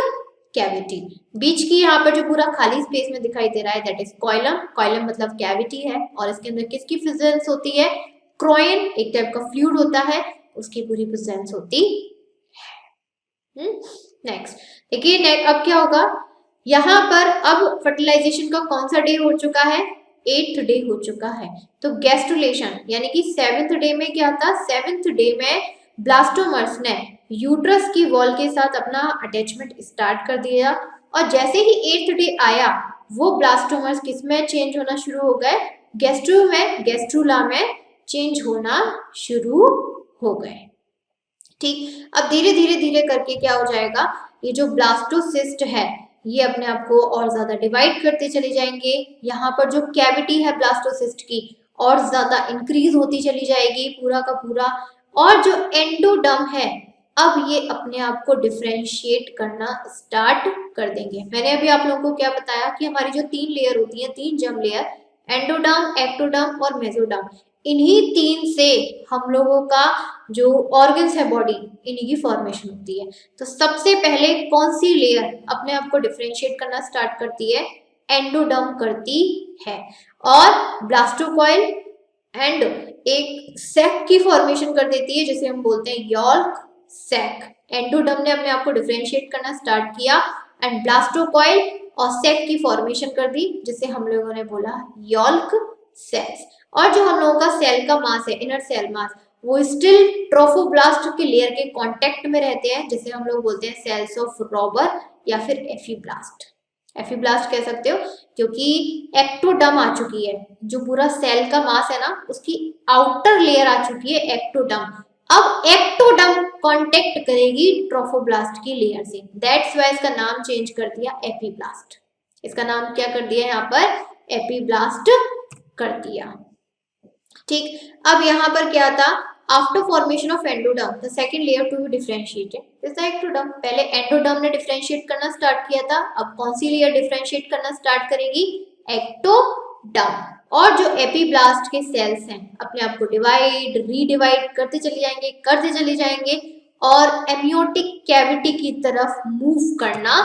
[SPEAKER 1] कैविटी। बीच की यहाँ पर जो पूरा खाली स्पेस में दिखाई दे रहा है दैट इज कॉइलम, कॉइलम मतलब कैविटी है, और इसके अंदर किसकी प्रेजेंस होती है? क्रोइन, एक टाइप का फ्लूइड होता है, उसकी पूरी प्रेजेंस होती है। नेक्स्ट देखिए, अब क्या होगा यहाँ पर? अब फर्टिलाइजेशन का कौन सा डे हो चुका है? 8th डे हो चुका है। तो गैस्ट्रुलेशन यानी कि 7th डे में क्या था? 7th डे में ब्लास्टोमर्स ने यूट्रस की वॉल के साथ अपना अटैचमेंट स्टार्ट कर दिया, और जैसे ही 8th डे आया वो ब्लास्टोमर्स किस में चेंज होना शुरू हो गए? गैस्ट्रुला में चेंज होना शुरू हो गए। ठीक, अब धीरे धीरे धीरे करके क्या हो जाएगा? ये जो ब्लास्टोसिस्ट है ये अपने आप को और ज्यादा डिवाइड करते चले जाएंगे। यहाँ पर जो कैविटी है ब्लास्टोसिस्ट की और ज्यादा इंक्रीज होती चली जाएगी पूरा का पूरा। और जो एंडोडर्म है अब ये अपने आप को डिफ्रेंशिएट करना स्टार्ट कर देंगे। मैंने अभी आप लोगों को क्या बताया कि हमारी जो 3 लेयर होती है, 3 जर्म लेयर, एंडोडर्म, एक्टोडर्म और मेसोडर्म, इन्हीं 3 से हम लोगों का जो ऑर्गन्स है बॉडी, इन्हीं की फॉर्मेशन होती है। तो सबसे पहले कौन सी लेयर अपने आप को डिफरेंशिएट करना स्टार्ट करती है? एंडोडर्म करती है। और ब्लास्टोकॉइल एंड एक सैक की फॉर्मेशन कर देती है जिसे हम बोलते हैं यॉर्क सैक। एंडोडर्म ने अपने आप को डिफरेंशिएट करना स्टार्ट किया एंड ब्लास्टोकॉइल और सैक की फॉर्मेशन कर दी जिसे हम लोगों ने बोला यॉर्क सेल्स। और जो हम लोगों का सेल का मास है, इनर सेल मास, वो स्टिल ट्रोफोब्लास्ट के लेयर के कांटेक्ट में रहते हैं जिसे हम लोग बोलते हैं सेल्स ऑफ रॉबर या फिर एफीब्लास्ट। एफीब्लास्ट कह सकते हो क्योंकि एक्टोडर्म आ चुकी है, जो पूरा सेल का मास है ना उसकी आउटर लेयर आ चुकी है एक्टोडर्म। अब एक्टोडर्म कांटेक्ट करेगी ट्रोफोब्लास्ट की लेयर से, दैट्स व्हाई इसका नाम चेंज कर दिया एपीब्लास्ट। इसका नाम क्या कर दिया यहाँ पर? एपीब्लास्ट कर दिया। ठीक, अब यहाँ पर क्या था? After formation of endoderm the second layer to be differentiated is the ectoderm. पहले एंडोडर्म ने डिफरेंशिएट करना स्टार्ट किया था, अब कौन सी लेयर डिफरेंशिएट करना स्टार्ट करेगी? एक्टोडर्म। और जो एपीब्लास्ट के सेल्स हैं अपने आप को डिवाइड रीडिवाइड करते चले जाएंगे और एमियोटिक कैविटी की तरफ मूव करना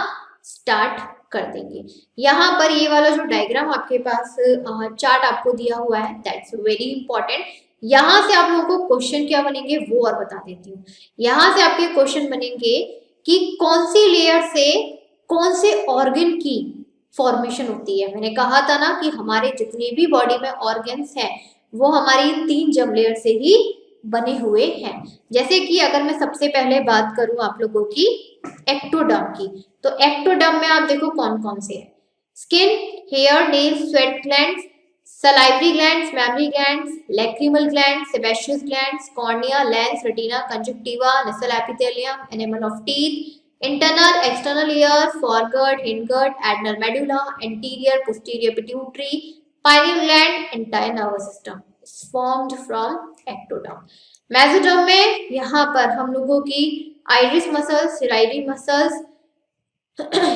[SPEAKER 1] स्टार्ट कर देंगे। यहाँ पर ये वाला जो डायग्राम आपके पास चार्ट आपको दिया हुआ है दैट्स वेरी इंपॉर्टेंट। यहाँ से आप लोगों को क्वेश्चन क्या बनेंगे वो और बता देती हूँ। यहाँ से आपके क्वेश्चन बनेंगे कि कौन सी लेयर से कौन से ऑर्गन की फॉर्मेशन होती है। मैंने कहा था ना कि हमारे जितने भी बॉडी में ऑर्गन्स हैं वो हमारी 3 जर्म लेयर से ही बने हुए हैं। जैसे कि अगर मैं सबसे पहले बात करूं आप लोगों की एक्टोडर्म की, तो एक्टोडर्म में आप देखो कौन कौन से हैं? Skin, hair, nails, sweat glands, salivary glands, mammary glands, lacrimal glands, sebaceous glands, cornea, lens, retina, conjunctiva, nasal epithelium, enamel of teeth, internal, external ear, foregut, hindgut, adrenal medulla, anterior, posterior pituitary, pineal gland, entire nervous system formed from ectoderm. Mesoderm में यहाँ पर हम लोगों की iris muscles, सिलाइरी muscles,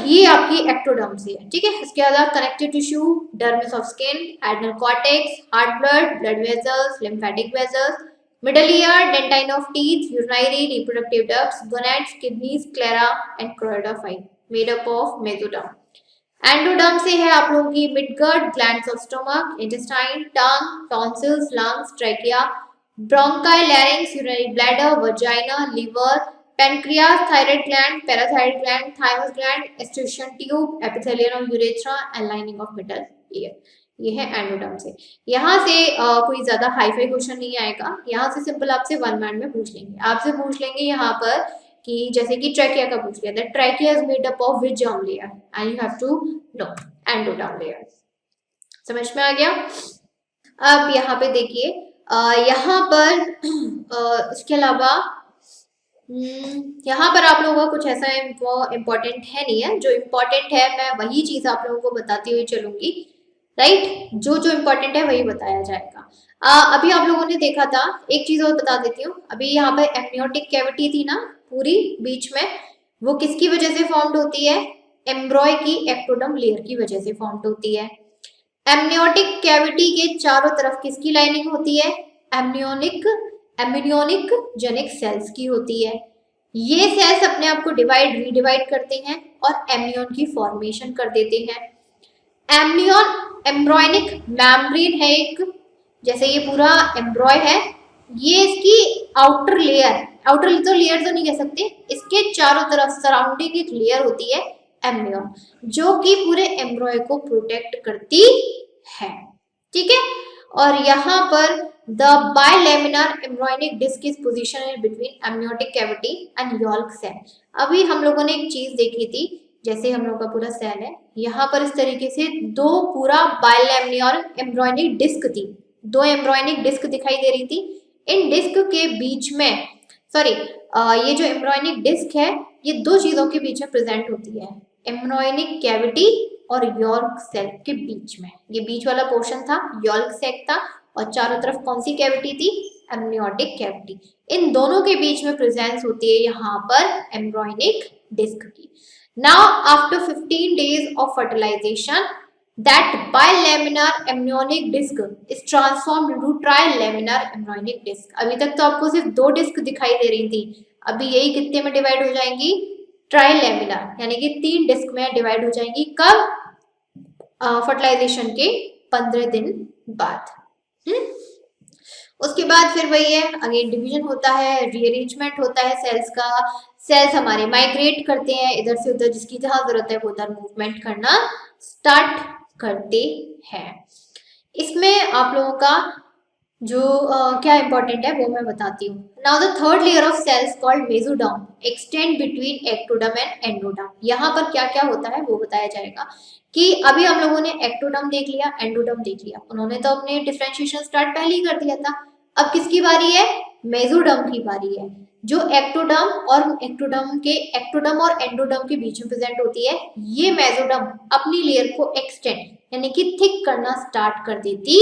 [SPEAKER 1] ये आपकी ectoderm से है, ठीक है। इसके अलावा connective tissue, dermis of skin, adrenal cortex, heart blood, blood vessels, lymphatic vessels, middle ear, dentine of teeth, urinary, reproductive ducts, gonads, kidneys, sclera and choroid fine, made up of mesoderm. Endoderm से है आप लोगों की midgut, glands of stomach, intestine, tongue, tonsils, lungs, trachea, bronchi, larynx, urinary bladder, vagina, liver, pancreas, thyroid gland, parathyroid gland, thymus gland, eustachian tube, epithelium of urethra and lining of middle ear. ये है endoderm से। यहाँ से कोई ज्यादा hi-fi question नहीं आएगा, यहाँ से सिंपल आपसे वन मार्क में पूछ लेंगे। आपसे पूछ लेंगे यहाँ पर कि जैसे कि ट्रैकिया का पूछ लिया था, trachea is made up of which germ layer and you have to know endoderm layer. समझ में आ गया। अब यहाँ पे देखिए, यहाँ पर इसके अलावा यहाँ पर आप लोगों का कुछ ऐसा इम्पोर्टेंट है नहीं है। जो इम्पोर्टेंट है मैं वही चीज आप लोगों को बताती हुई चलूंगी, राइट। जो जो इम्पोर्टेंट है वही बताया जाएगा। अभी आप लोगों ने देखा था, एक चीज और बता देती हूँ। अभी यहाँ पे एमनियोटिक कैविटी थी ना पूरी बीच में, वो किसकी वजह से फॉर्म्ड होती है? एम्ब्रॉय की एक्टोडर्म लेयर की वजह से फॉर्म्ड होती है। एमनियोटिक कैविटी के चारों तरफ किसकी लाइनिंग होती है? एम्ब्रियोनिक जेनिक सेल्स की होती है। ये सेल्स अपने आप को डिवाइड रीडिवाइड करते हैं और एम्नियन की फॉर्मेशन कर देते हैं। एम्नियन एम्ब्रॉयनिक मेम्ब्रेन है एक, जैसे ये पूरा एम्ब्रॉय है, ये इसकी आउटर लेयर, आउटर तो लेयर तो नहीं कह सकते, इसके चारों तरफ सराउंडिंग एक लेयर होती है एम्नियन, जो कि पूरे एम्ब्रॉय को प्रोटेक्ट करती है, ठीक है। और यहाँ पर the bilaminar embryonic disc is position between amniotic cavity and yolk sac. अभी हम लोगों ने एक चीज देखी थी, जैसे हम लोग का पूरा सेल है, यहाँ पर इस तरीके से दो पूरा बाइलेमिनार एम्ब्रॉयनिक डिस्क थी, दो एम्ब्रॉयनिक डिस्क दिखाई दे रही थी। इन डिस्क के बीच में, सॉरी, ये जो एम्ब्रॉयनिक डिस्क है ये दो चीजों के बीच में प्रेजेंट होती है, एम्ब्रॉयनिक कैविटी और यॉल्क सेल के बीच में। ये बीच वाला पोर्शन था यॉल्क सेल था, और चारों तरफ कौन सी कैविटी थी? Amniotic cavity. इन दोनों के बीच में प्रेजेंस होती है यहाँ पर एम्ब्रॉयनिक डिस्क की। Now after 15 days of fertilization, that bilaminar amniotic disc is transformed into trilaminar amniotic disc. अभी तक तो आपको सिर्फ दो डिस्क दिखाई दे रही थी, अभी यही कितने में डिवाइड हो जाएंगी? ट्राइलेमिनार, यानी कि 3 डिस्क में डिवाइड हो जाएंगी। कब? फर्टिलाइजेशन के 15 दिन बाद। उसके बाद फिर वही है, अगेन डिवीजन होता है, रीअरेंजमेंट होता है सेल्स का। सेल्स हमारे माइग्रेट करते हैं इधर से उधर, जिसकी जहां जरूरत है वो उधर मूवमेंट करना स्टार्ट करते हैं। इसमें आप लोगों का जो क्या इंपॉर्टेंट है वो मैं बताती हूँ। Now the third layer of cells called mesoderm extend between ectoderm and endoderm. यहाँ पर क्या क्या होता है वो बताया जाएगा। कि अभी हम लोगों ने एक्टोडर्म देख लिया, एंडोडर्म देख लिया, उन्होंने तो अपने डिफरेंशिएशन स्टार्ट पहले ही कर दिया था। अब किसकी बारी है? मेसोडर्म की बारी है, जो एक्टोडर्म और एंडोडर्म के बीच में प्रेजेंट होती है। ये मेसोडर्म अपनी लेयर को एक्सटेंड यानी कि थिक करना स्टार्ट कर देती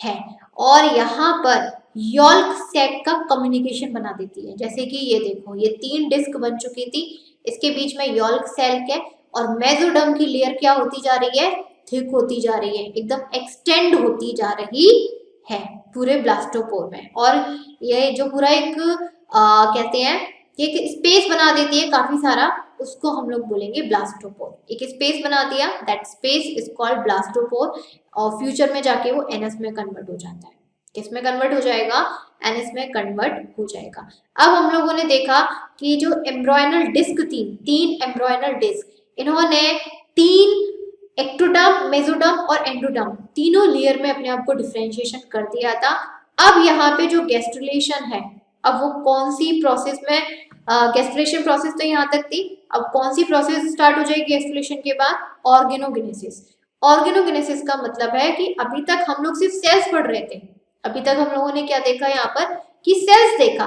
[SPEAKER 1] है, और यहाँ पर यॉल्क सेक का कम्युनिकेशन बना देती है। जैसे कि ये देखो, ये 3 डिस्क बन चुकी थी, इसके बीच में यॉल्क सेल है, और मेसोडर्म की लेयर क्या होती जा रही है? थिक होती जा रही है, एकदम एक्सटेंड होती जा रही है पूरे ब्लास्टोपोर में। और ये जो पूरा एक कहते हैं एक स्पेस बना देती है काफी सारा, उसको हम लोग बोलेंगे ब्लास्टोपोर। एक स्पेस बना दिया, that space is called blastopore, और फ्यूचर में जाके वो एनएस में कन्वर्ट हो जाता है। किसमें कन्वर्ट हो जाएगा? एनएस में कन्वर्ट हो जाएगा। अब हम लोगों ने देखा कि जो एम्ब्रॉयनल डिस्क थी, 3 एम्ब्रॉयनल डिस्क, इन्होंने 3 एक्टोडर्म, मेसोडर्म और एंडोडर्म तीनों लेयर में अपने आप को डिफरेंशिएशन कर दिया था। अब यहाँ पे जो गैस्ट्रुलेशन है, अब वो कौन सी प्रोसेस में, गैस्ट्रुलेशन प्रोसेस तो यहाँ तक थी, अब कौन सी प्रोसेस स्टार्ट हो जाएगी गैस्ट्रुलेशन के बाद? ऑर्गेनोजेनेसिस। ऑर्गेनोजेनेसिस का मतलब है कि अभी तक हम लोग सिर्फ सेल्स पढ़ रहे थे, अभी तक हम लोगों ने क्या देखा यहाँ पर? कि सेल्स देखा।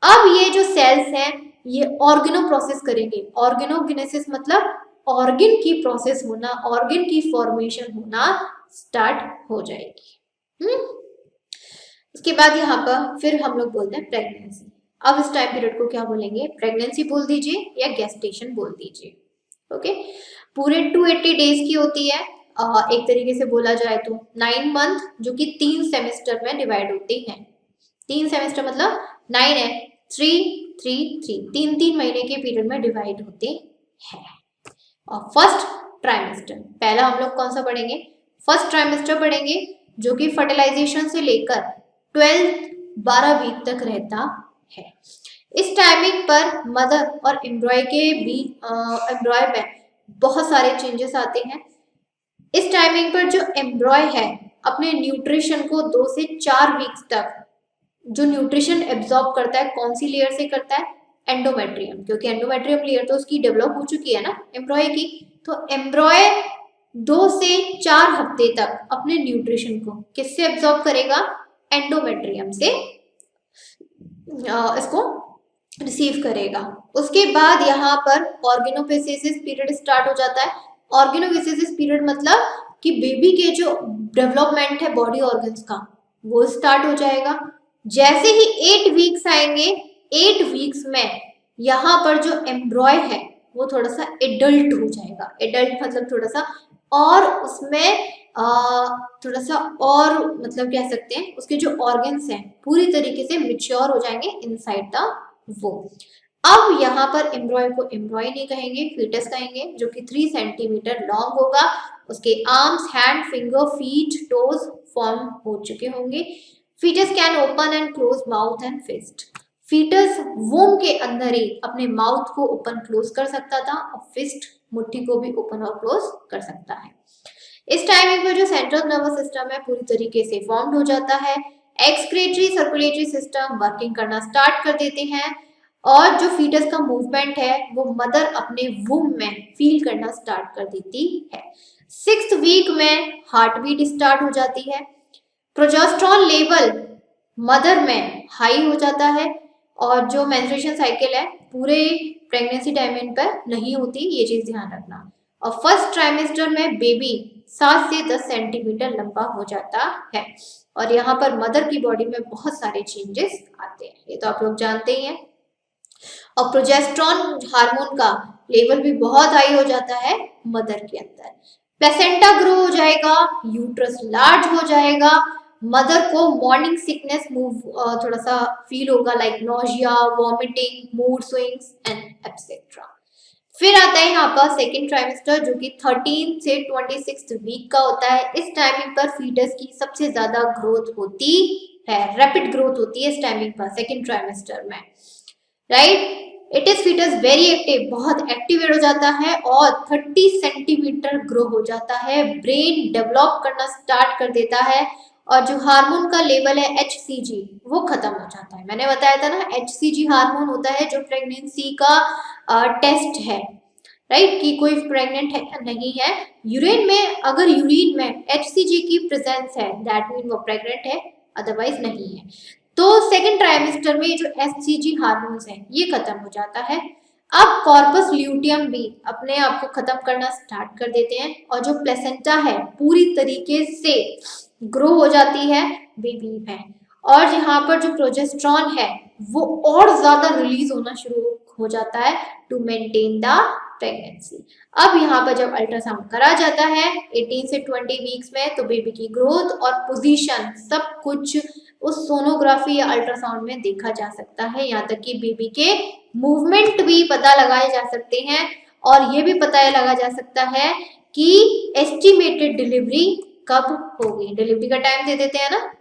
[SPEAKER 1] अब ये जो सेल्स हैं ये ऑर्गेनो प्रोसेस करेंगे। ऑर्गेनोजेनेसिस मतलब ऑर्गन की प्रोसेस होना, ऑर्गन की फॉर्मेशन होना स्टार्ट हो जाएगी। उसके बाद यहाँ पर फिर हम लोग बोलते हैं प्रेगनेंसी। अब इस टाइम पीरियड को क्या बोलेंगे, प्रेगनेंसी बोल दीजिए या गेस्टेशन बोल दीजिए। ओके, पूरे 280 डेज की होती है। एक तरीके से बोला जाए तो 9 मंथ, जो कि 3 सेमेस्टर में डिवाइड होते हैं। 3 सेमेस्टर मतलब 9 है, 3 3 महीने के पीरियड में डिवाइड होते हैं। और फर्स्ट ट्राइमेस्टर, पहला हम लोग कौन सा पढ़ेंगे, फर्स्ट ट्राइमेस्टर पढ़ेंगे, जो कि फर्टिलाइजेशन से लेकर 12 वीक तक रहता है। इस टाइमिंग पर मदर और एम्ब्रॉय के बीच एम्ब्रॉय में बहुत सारे चेंजेस आते हैं। इस टाइमिंग पर जो एम्ब्रॉय है अपने न्यूट्रिशन को 2 से 4 वीक्स तक जो न्यूट्रिशन एब्जॉर्ब करता है, कौन सी लेयर से करता है, एंडोमेट्रियम, क्योंकि एंडोमेट्रियम लेयर तो उसकी डेवलप हो चुकी है ना एम्ब्रॉय की। तो एम्ब्रॉय 2 से 4 हफ्ते तक अपने न्यूट्रिशन को किससे एब्जॉर्ब करेगा, एंडोमेट्रियम से इसको रिसीव करेगा। उसके बाद यहाँ पर ऑर्गेनोपेसिस पीरियड स्टार्ट हो जाता है। ऑर्गेनोपेसिस पीरियड मतलब कि बेबी के जो डेवलपमेंट है बॉडी ऑर्गन्स का वो स्टार्ट हो जाएगा। जैसे ही 8 वीक्स आएंगे, 8 वीक्स में यहाँ पर जो एम्ब्रॉय है वो थोड़ा सा एडल्ट हो जाएगा। एडल्ट मतलब थोड़ा सा और उसमें थोड़ा सा और मतलब कह सकते हैं उसके जो ऑर्गन्स हैं पूरी तरीके से मिच्योर हो जाएंगे इनसाइड द वोम। अब यहाँ पर एम्ब्रॉय को एम्ब्रॉय नहीं कहेंगे, फीटस कहेंगे, जो कि 3 सेंटीमीटर लॉन्ग होगा। उसके arms, hand, finger, feet, toes form हो चुके होंगे। Foetus can open and close mouth and fist. Foetus womb के अंदर ही अपने माउथ को ओपन क्लोज कर सकता था और फिस्ट मुट्ठी को भी ओपन और क्लोज कर सकता है। इस टाइमिंग पर जो सेंट्रल नर्वस सिस्टम है पूरी तरीके से फॉर्म्ड हो जाता है। एक्सक्रीटरी सर्कुलेटरी सिस्टम वर्किंग करना स्टार्ट कर देते हैं और जो फीटस का मूवमेंट है वो मदर अपने वूम में फील करना स्टार्ट कर देती है। 6th वीक में हार्ट बीट स्टार्ट हो जाती है। प्रोजेस्टेरॉन लेवल मदर में हाई हो जाता है और जो मेंस्ट्रुएशन साइकिल है पूरे प्रेगनेंसी टाइमिंग पर नहीं होती, ये चीज ध्यान रखना। और फर्स्ट ट्राइमेस्टर में बेबी 7 से 10 सेंटीमीटर लंबा हो जाता है और यहाँ पर मदर की बॉडी में बहुत सारे चेंजेस आते हैं, ये तो आप लोग जानते ही हैं। और प्रोजेस्टेरॉन हार्मोन का लेवल भी बहुत हाई हो जाता है मदर के अंदर। प्लेसेंटा ग्रो हो जाएगा, यूट्रस लार्ज हो जाएगा, मदर को मॉर्निंग सिकनेस थोड़ा सा फील होगा, like nausea, vomiting, mood swings and etcetera. फिर आता है यहाँ पर सेकेंड ट्राइमेस्टर, जो कि 13 से 26 वीक का होता है। इस टाइमिंग पर फीटस की सबसे ज्यादा ग्रोथ होती है, रैपिड ग्रोथ होती है इस टाइमिंग पर सेकेंड ट्राइमेस्टर में, right. It is foetus very active, बहुत एक्टिवेट हो जाता है और 30 सेंटीमीटर ग्रो हो जाता है। ब्रेन डेवलप करना स्टार्ट कर देता है और जो हार्मोन का लेवल है HCG वो खत्म हो जाता है। मैंने बताया था ना HCG हार्मोन होता है जो प्रेगनेंसी का टेस्ट है, राइट, कि कोई प्रेग्नेंट है या नहीं है। यूरिन में अगर यूरिन में HCG की प्रेजेंस है दैट मीन वो प्रेग्नेंट है, अदरवाइज नहीं है। तो सेकेंड ट्राइमेस्टर में जो HCG हार्मोन्स हैं ये खत्म हो जाता है। अब कॉर्पस ल्यूटियम भी अपने आप को खत्म करना स्टार्ट कर देते हैं और जो प्लेसेंटा है पूरी तरीके से ग्रो हो जाती है बेबी में और यहाँ पर जो प्रोजेस्टेरॉन है वो और ज्यादा रिलीज होना शुरू हो जाता है टू मेंटेन द प्रेगनेंसी। अब यहाँ पर जब अल्ट्रासाउंड करा जाता है 18 से 20 वीक्स में तो बेबी की ग्रोथ और पोजीशन सब कुछ उस सोनोग्राफी या अल्ट्रासाउंड में देखा जा सकता है। यहाँ तक कि बेबी के मूवमेंट भी पता लगाए जा सकते हैं और ये भी पता लगा जा सकता है कि एस्टिमेटेड डिलीवरी कब होगी। डिलीवरी का टाइम दे देते हैं ना,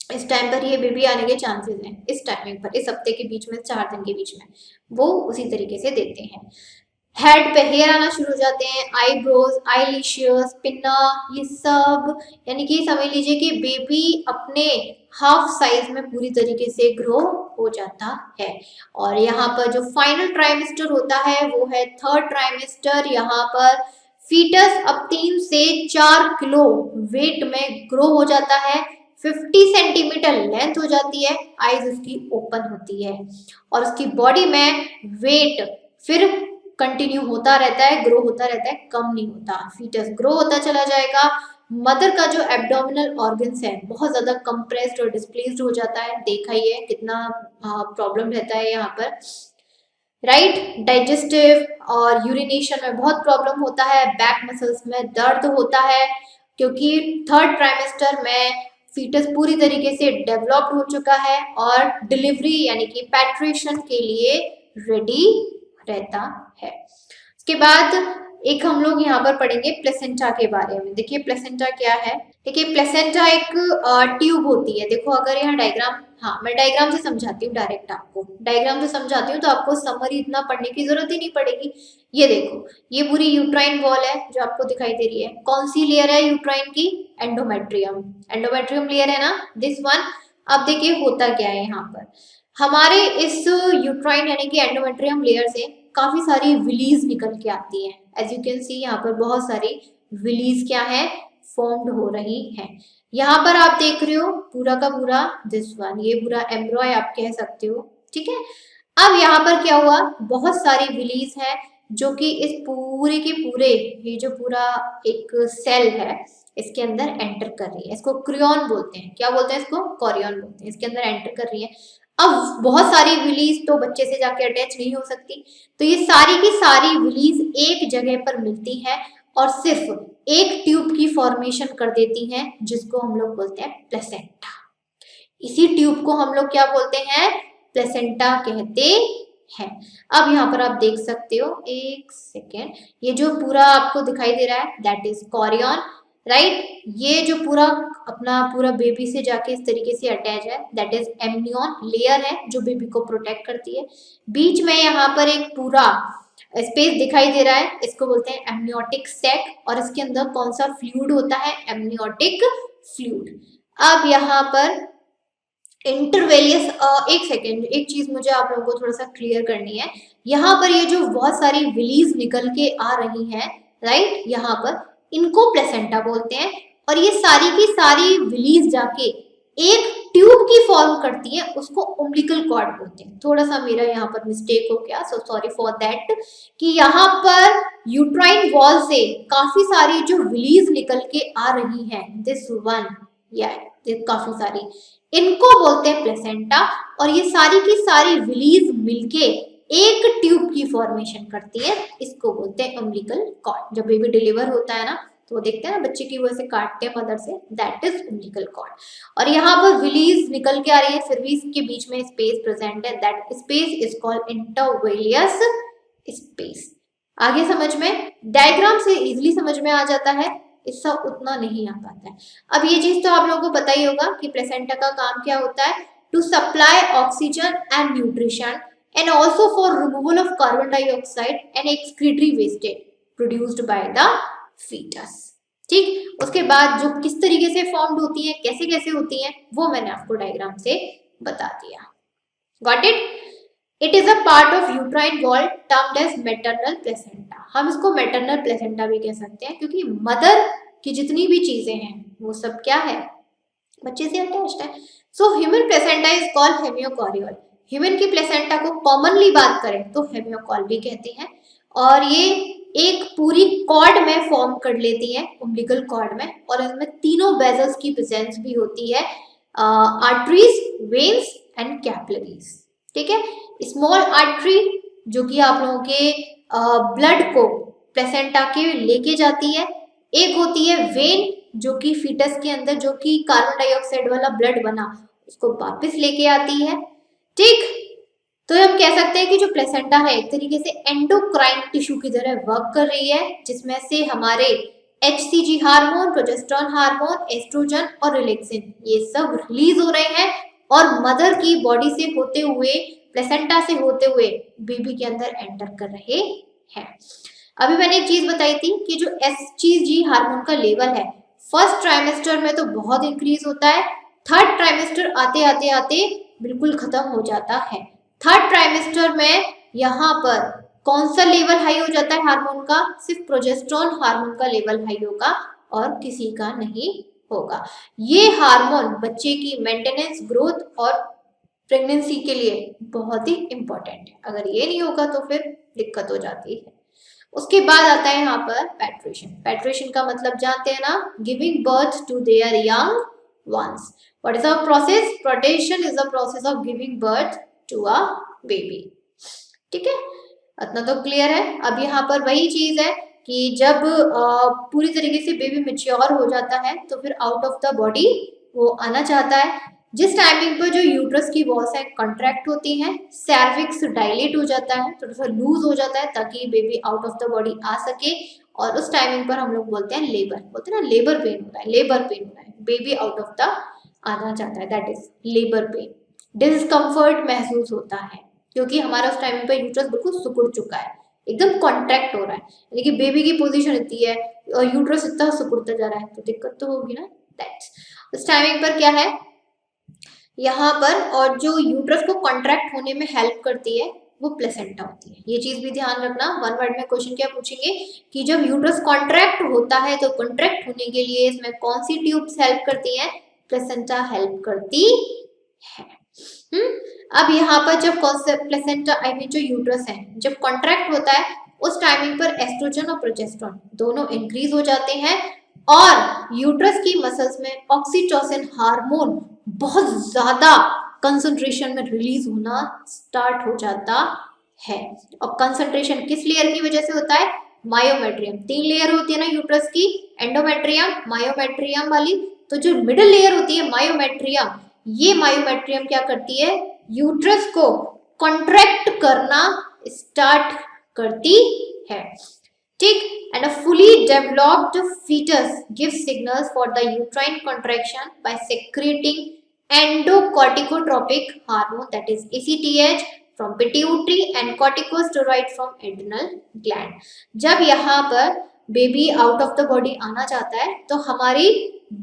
[SPEAKER 1] इस टाइम पर ये बेबी आने के चांसेस हैं, इस टाइमिंग पर, इस हफ्ते के बीच में, 4 दिन के बीच में, वो उसी तरीके से देते हैं। हेड पे हेयर आना शुरू हो जाते हैं, आईब्रोज, आईलिशियस, पिन्ना, ये सब, यानी कि समझ लीजिए कि बेबी अपने हाफ साइज में पूरी तरीके से ग्रो हो जाता है। और यहाँ पर जो फाइनल ट्राइमेस्टर होता है वो है थर्ड ट्राइमेस्टर। यहाँ पर फीटस अब 3 से 4 किलो वेट में ग्रो हो जाता है, 50 सेंटीमीटर लेंथ हो जाती है, आईज उसकी ओपन होती है और उसकी बॉडी में वेट फिर कंटिन्यू होता रहता है, ग्रो होता रहता है, कम नहीं होता। फीटस ग्रो होता चला जाएगा, मदर का जो एब्डोमिनल ऑर्गन्स है बहुत ज्यादा कंप्रेस्ड और डिस्प्लेस्ड हो जाता है, देखा ही है कितना प्रॉब्लम रहता है यहाँ पर, राइट। डाइजेस्टिव और यूरिनेशन में बहुत प्रॉब्लम होता है, बैक मसल्स में दर्द होता है, क्योंकि थर्ड ट्राइमेस्टर में फीटस पूरी तरीके से डेवलप्ड हो चुका है और डिलीवरी यानी कि पैट्रिशन के लिए रेडी रहता है। उसके बाद एक हम लोग यहाँ पर पढ़ेंगे प्लेसेंटा के बारे में। देखिए प्लेसेंटा क्या है। देखिए प्लेसेंटा एक ट्यूब होती है। देखो अगर यहाँ डायग्राम, हाँ मैं डायग्राम से समझाती हूँ, डायरेक्ट आपको डायग्राम से समझाती हूँ तो आपको समरी इतना पढ़ने की जरूरत ही नहीं पड़ेगी। ये देखो ये पूरी यूट्राइन वॉल है जो आपको दिखाई दे रही है। कौन सी लेयर है यूट्राइन की? एंडोमेट्रियम। एंडोमेट्रियम लेयर है ना, दिस वन। अब देखिए होता क्या है यहाँ पर, हमारे इस यूट्राइन यानी कि एंडोमेट्रियम लेयर से काफी सारी विलीज निकल के आती हैं। एज यू कैन सी यहाँ पर बहुत सारी विलीज क्या है, फॉर्म्ड हो रही हैं। यहाँ पर आप देख रहे हो पूरा का पूरा दिस वन, ये पूरा एम्ब्रॉय आप कह सकते हो, ठीक है। अब यहाँ पर क्या हुआ, बहुत सारी विलीज है जो कि इस पूरे के पूरे ये जो पूरा एक सेल है इसके अंदर एंटर कर रही है। इसको क्रियॉन बोलते हैं। क्या बोलते हैं इसको? कोरियन बोलते हैं। इसके अंदर एंटर कर रही है। अब बहुत सारी विलीज तो बच्चे से जाके अटैच नहीं हो सकती, तो ये सारी की सारी विलीज एक जगह पर मिलती हैं और सिर्फ एक ट्यूब की फॉर्मेशन कर देती हैं जिसको हम लोग बोलते हैं प्लेसेंटा। इसी ट्यूब को हम लोग क्या बोलते हैं? प्लेसेंटा कहते हैं। अब यहाँ पर आप देख सकते हो, एक सेकेंड, ये जो पूरा आपको दिखाई दे रहा है दैट इज कोरियन, राइट। ये जो पूरा अपना पूरा बेबी से जाके इस तरीके से अटैच है दैट इज एमनियन लेयर है जो बेबी को प्रोटेक्ट करती है। बीच में यहाँ पर एक पूरा स्पेस दिखाई दे रहा है, इसको बोलते हैं एमनियोटिक सैक, और इसके अंदर कौन सा फ्लूइड होता है? Amniotic fluid. अब यहाँ पर इंटरवेलियस, एक सेकेंड, एक चीज मुझे आप लोगों को थोड़ा सा क्लियर करनी है। यहाँ पर ये जो बहुत सारी विलीज निकल के आ रही हैं, राइट, यहाँ पर इनको प्लेसेंटा बोलते हैं, और ये सारी की सारी विलीज जाके एक ट्यूब की फॉर्म करती है, उसको उम्बिलिकल कॉर्ड बोलते हैं। थोड़ा सा मेरा यहाँ पर मिस्टेक हो गया, सो सॉरी फॉर दैट, कि यहाँ पर यूट्राइन वॉल से काफी सारी जो विलीज निकल के आ रही हैं, दिस वन, या काफी सारी, इनको बोलते हैं प्लेसेंटा, और ये सारी की सारी विलीज मिलके एक ट्यूब की फॉर्मेशन करती है, इसको बोलते हैं अम्बिलिकल कॉर्ड। जब बेबी डिलीवर होता है ना तो देखते हैं ना बच्चे की वजह से काटते हैं मदर से, दैट इज अम्बिलिकल कॉर्ड। और यहाँ पर विलीज निकल के आ रही है, फिर भी इसके बीच में स्पेस प्रेजेंट है, that space is called intervillous space. आगे समझ में, डायग्राम से इजिली समझ में आ जाता है, इसका उतना नहीं आ पाता है। अब ये चीज तो आप लोगों को पता ही होगा कि प्लेसेंटा का काम क्या होता है, to supply oxygen and nutrition and also for removal of carbon dioxide and excretory wastage produced by the foetus. ठीक, उसके बाद जो किस तरीके से फॉर्म्ड होती है, कैसे कैसे होती है, वो मैंने आपको डायग्राम से बता दिया। Got it? It is a part of uterine wall termed as maternal placenta. हम इसको मैटरनल प्लेसेंटा भी कह सकते हैं क्योंकि मदर की जितनी भी चीजें हैं वो सब क्या है, बच्चे से अटैच्ड है। So human placenta is called haemochorial. Human की प्लेसेंटा को कॉमनली बात करें तो हेमियोकॉल भी कहते हैं, और ये एक पूरी कॉर्ड में फॉर्म कर लेती है, उम्बिलिकल कॉर्ड में, और इसमें तीनों वेजल्स की प्रेजेंस भी होती है, आर्टरीज, वेन्स एंड कैपिलरीज। ठीक है, स्मॉल आर्टरी जो कि आप लोगों के ब्लड को प्लेसेंटा के लेके जाती है, एक होती है वेन जो कि फीटस के अंदर जो कि कार्बन डाइऑक्साइड वाला ब्लड बना उसको वापस लेके आती है। ठीक, तो हम कह सकते हैं कि जो प्लेसेंटा है एक तरीके से एंडोक्राइन टिश्यू की तरह वर्क कर रही है, जिसमें से हमारे HCG hormone, progesterone hormone, oestrogen और रिलैक्सिन ये सब रिलीज हो रहे हैं और मदर की बॉडी से होते हुए, प्लेसेंटा से होते हुए बेबी के अंदर एंटर कर रहे हैं। अभी मैंने एक चीज बताई थी कि जो HCG हार्मोन का लेवल है फर्स्ट ट्राइमेस्टर में तो बहुत इंक्रीज होता है, थर्ड ट्राइमेस्टर आते आते आते बिल्कुल खत्म हो जाता है। थर्ड ट्राइमेस्टर में यहाँ पर कौन सा लेवल हाई हो जाता है हार्मोन का? सिर्फ प्रोजेस्टेरोन हार्मोन का लेवल हाई होगा और किसी का नहीं होगा। ये हार्मोन बच्चे की मेंटेनेंस, ग्रोथ और प्रेगनेंसी के लिए बहुत ही इंपॉर्टेंट है। अगर ये नहीं होगा तो फिर दिक्कत हो जाती है। उसके बाद आता है यहाँ पर पैट्रेशन। पैट्रेशन का मतलब जानते हैं ना, giving birth to their young ones. What is the process? Parturition is the process of giving birth to a baby. ठीक है, इतना तो क्लियर है। अब यहाँ पर वही चीज है कि जब पूरी तरीके से बेबी मेच्योर हो जाता है तो फिर आउट ऑफ द बॉडी वो आना चाहता है। जिस टाइमिंग पर जो यूट्रस की वॉल्स है कंट्रैक्ट होती हैं, सर्विक्स डायलेट हो जाता है, थोड़ा सा लूज हो जाता है ताकि baby out of the body आ सके, और उस टाइमिंग पर हम लोग बोलते हैं लेबर। बोलते हैं ना लेबर पेन होता है, लेबर पेन होता है, बेबी आउट ऑफ द आना चाहता है, that is labour pain. Discomfort महसूस होता है क्योंकि हमारा उस टाइमिंग पर यूट्रस बिल्कुल सिकुड़ चुका है, एकदम कॉन्ट्रैक्ट हो रहा है, यानी कि बेबी की पोजीशन इतनी है और यूट्रस इतना सिकुड़ता जा रहा है, तो दिक्कत तो होगी ना। दैट्स उस टाइमिंग पर क्या है यहाँ पर, और जो यूट्रस को कॉन्ट्रैक्ट होने में हेल्प करती है वो प्लेसेंटा होती है। ये चीज भी ध्यान रखना, वन वर्ड में क्वेश्चन क्या पूछेंगे कि जब यूट्रस कॉन्ट्रैक्ट होता है तो कॉन्ट्रैक्ट होने के लिए इसमें कौन सी ट्यूब्स हेल्प करती हैं? प्लेसेंटा हेल्प करती है। अब यहाँ पर जब प्लेसेंटा आई मीन जो यूट्रस है जब कॉन्ट्रैक्ट होता है उस टाइमिंग पर एस्ट्रोजन और प्रोजेस्टेरोन दोनों इंक्रीज हो जाते हैं और यूट्रस की मसल्स में ऑक्सीटोसिन हार्मोन बहुत ज्यादा कंसंट्रेशन में रिलीज होना स्टार्ट हो जाता है। और कंसंट्रेशन किस लेयर की वजह से होता है? मायोमेट्रियम। 3 लेयर होती है ना यूट्रस की, एंडोमेट्रियम, मायोमेट्रियम वाली। तो जो मिडिल लेयर होती है मायोमेट्रियम, ये मायोमेट्रियम क्या करती है? यूट्रस को कॉन्ट्रैक्ट करना स्टार्ट करती है। ठीक, and a fully developed fetus gives signals for the uterine contraction by secreting endocorticotropic hormone, that is ACTH, from pituitary and corticosteroid from adrenal gland। जब यहाँ पर baby out of the body आना चाहता है तो हमारी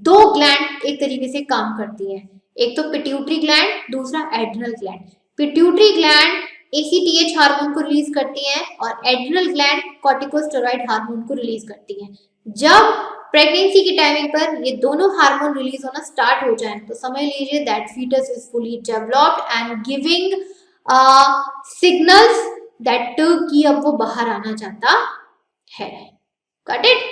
[SPEAKER 1] 2 ग्लैंड एक तरीके से काम करती हैं, एक तो पिट्यूटरी ग्लैंड, दूसरा adrenal gland. Pituitary gland ACTH hormone को रिलीज करती हैं और एड्रिनल ग्लैंड कॉर्टिकोस्टेरॉइड हार्मोन को रिलीज करती हैं। जब प्रेगनेंसी की टाइमिंग पर ये दोनों हार्मोन रिलीज होना स्टार्ट हो जाएं तो समझ लीजिए that foetus is fully developed and giving signals that कि अब वो बाहर आना चाहता है। Got it?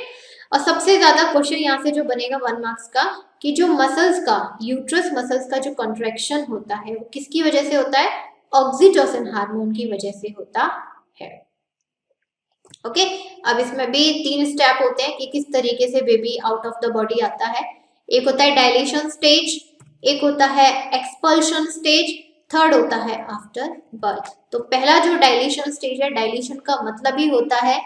[SPEAKER 1] और सबसे ज्यादा क्वेश्चन यहाँ से जो बनेगा 1 मार्क्स का कि जो मसल्स का, यूट्रस मसल्स का जो कॉन्ट्रैक्शन होता है वो किसकी वजह से होता है? ऑक्सीटोसिन हार्मोन की वजह से होता है। ओके, अब इसमें भी 3 स्टेप होते हैं कि किस तरीके से baby out of the body आता है। एक होता है डायलेशन स्टेज, एक होता है एक्सपल्शन स्टेज, थर्ड होता है आफ्टर बर्थ। तो पहला जो डायलेशन स्टेज है, डायलेशन का मतलब ही होता है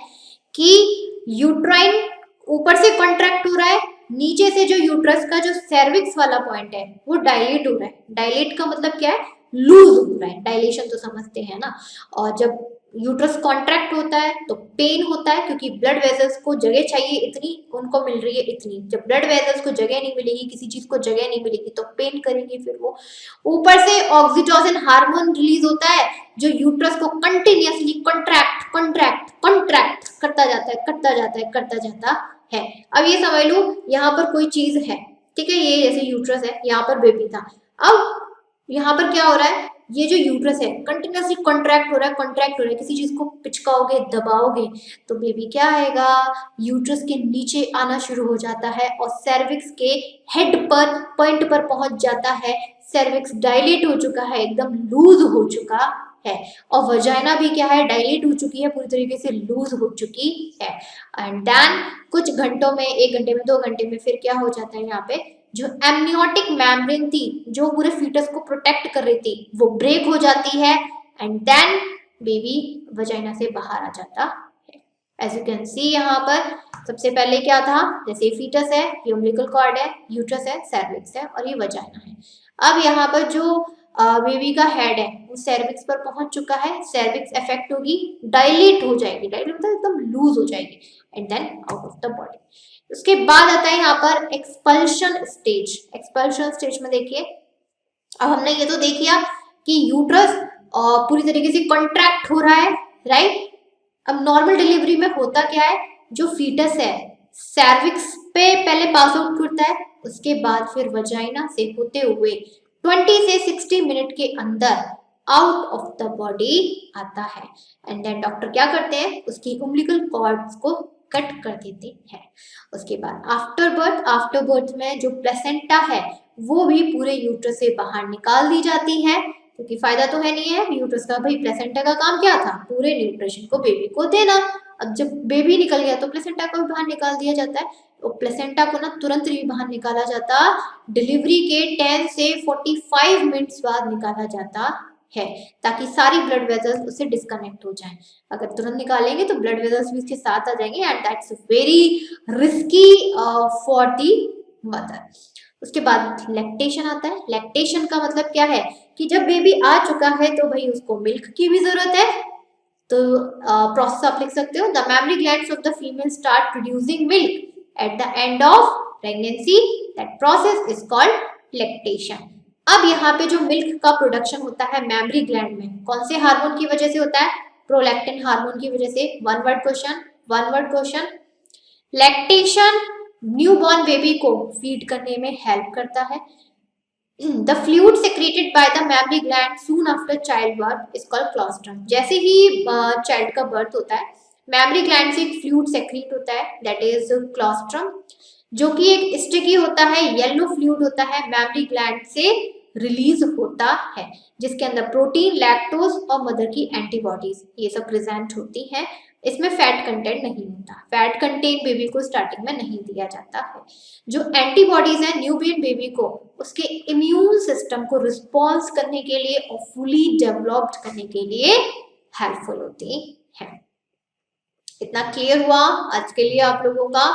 [SPEAKER 1] कि यूट्राइन ऊपर से कॉन्ट्रैक्ट हो रहा है, नीचे से जो यूट्रस का जो सर्विक्स वाला पॉइंट है वो डायलेट हो रहा है। डायलेट का मतलब क्या है? लूज हो रहा है। डायलेशन तो समझते हैं ना। और जब यूट्रस कॉन्ट्रैक्ट होता है तो पेन होता है क्योंकि ब्लड वेसल्स को जगह चाहिए इतनी, उनको मिल रही है इतनी। जब ब्लड वेसल्स को जगह नहीं मिलेगी, किसी चीज को जगह नहीं मिलेगी तो पेन करेंगे फिर वो। ऊपर से ऑक्सीटोसिन हार्मोन रिलीज होता है जो यूट्रस को कंटिन्यूअसली कॉन्ट्रैक्ट कॉन्ट्रैक्ट कॉन्ट्रैक्ट करता जाता है, करता जाता है, करता जाता है। अब ये समझ लो यहाँ पर कोई चीज है, ठीक है, ये जैसे यूट्रस है, यहाँ पर बेबी था। अब यहाँ पर क्या हो रहा है? ये जो यूट्रस है कंटिन्यूअसली कॉन्ट्रैक्ट हो रहा है, कॉन्ट्रैक्ट हो रहा है। किसी चीज को पिचकाओगे, दबाओगे तो बेबी क्या आएगा? यूट्रस के नीचे आना शुरू हो जाता है और सर्विक्स के हेड पर पॉइंट पर पहुंच जाता है। सर्विक्स डायलेट हो चुका है, एकदम लूज हो चुका है। और वजाइना भी क्या है? डायलेट हो चुकी है, पूरी तरीके से लूज हो चुकी है। एंड देन कुछ घंटों में, 1 घंटे में, 2 घंटे में फिर क्या हो जाता है? यहाँ पे जो एमनियोटिक मेम्ब्रेन थी जो पूरे फीटस को प्रोटेक्ट कर रही थी वो ब्रेक हो जाती है एंड देन बेबी वजाइना से बाहर आ जाता है। एज यू कैन सी यहाँ पर सबसे पहले क्या था? जैसे फीटस है, ये अम्बिलिकल कॉर्ड है, यूट्रस है, सर्विक्स है और ये वजाइना है। अब यहाँ पर जो बेबी का हेड है वो सर्विक्स पर पहुंच चुका है। सर्विक्स इफेक्ट होगी, डायलेट हो जाएगी, डायलेट मतलब एकदम लूज हो जाएगी and then out of the body. उसके बाद आता है यहाँ पर एक्सपल्शन स्टेज। एक्सपल्शन स्टेज में देखिए, अब हमने ये तो देख लिया कि यूट्रस पूरी तरीके से कॉन्ट्रैक्ट हो रहा है, राइट। अब नॉर्मल डिलीवरी में होता क्या है? जो फीटस है सर्विक्स पे पहले पास आउट करता है, उसके बाद फिर वजाइना से होते हुए 20 से 60 मिनट के अंदर आउट ऑफ द बॉडी आता है। एंड देन डॉक्टर क्या करते हैं, उसकी उम्बिलिकल कॉर्ड्स को कट कर देते हैं। उसके बाद आफ्टर बर्थ में जो प्लेसेंटा है वो भी पूरे यूट्रस से बाहर निकाल दी जाती है, क्योंकि फायदा तो है नहीं है यूट्रस का, भाई प्लेसेंटा का काम क्या था, पूरे न्यूट्रिशन को बेबी को देना। अब जब बेबी निकल गया तो प्लेसेंटा को भी बाहर निकाल दिया जाता है। तो प्लेसेंटा को ना तुरंत नहीं बाहर निकाला जाता, डिलीवरी के 10 से 45 मिनट्स बाद निकाला जाता है, ताकि सारी ब्लड वेसल्स उससे डिस्कनेक्ट हो जाएं। अगर तुरंत निकालेंगे तो ब्लड वेसल्स भी इसके साथ आ जाएंगे and that's very risky for the mother. उसके बाद लैक्टेशन आता है। लैक्टेशन का मतलब क्या है कि जब बेबी आ चुका है तो भाई उसको मिल्क की भी जरूरत है। तो प्रोसेस आप लिख सकते हो, the memory glands of the female start producing milk at the end of pregnancy, that process is called lactation. अब यहाँ पे जो मिल्क का प्रोडक्शन होता है मैमरी ग्लैंड में, कौन से हार्मोन की वजह से होता है, प्रोलैक्टिन हार्मोन की वजह से। One word question. Lactation newborn baby को फीड करने में हेल्प करता है। The fluid secreted by the mammary gland soon after childbirth is called colostrum। जैसे ही चाइल्ड का बर्थ होता है मैमरी ग्लैंड से एक फ्लूइड सेक्रेट होता है, दैट इज क्लोस्ट्रम, जो कि एक स्टिकी होता है, येलो फ्लूइड होता है, मैमरी ग्लैंड से रिलीज होता है, जिसके अंदर प्रोटीन, लैक्टोज और मदर की एंटीबॉडीज ये सब प्रेजेंट होती हैं। इसमें फैट कंटेंट नहीं होता, फैट कंटेंट बेबी को स्टार्टिंग में नहीं दिया जाता है। जो एंटीबॉडीज है न्यूबॉर्न बेबी को उसके इम्यून सिस्टम को रिस्पॉन्स करने के लिए और फुली डेवलप्ड करने के लिए हेल्पफुल होती है। इतना क्लियर हुआ आज के लिए आप लोगों का।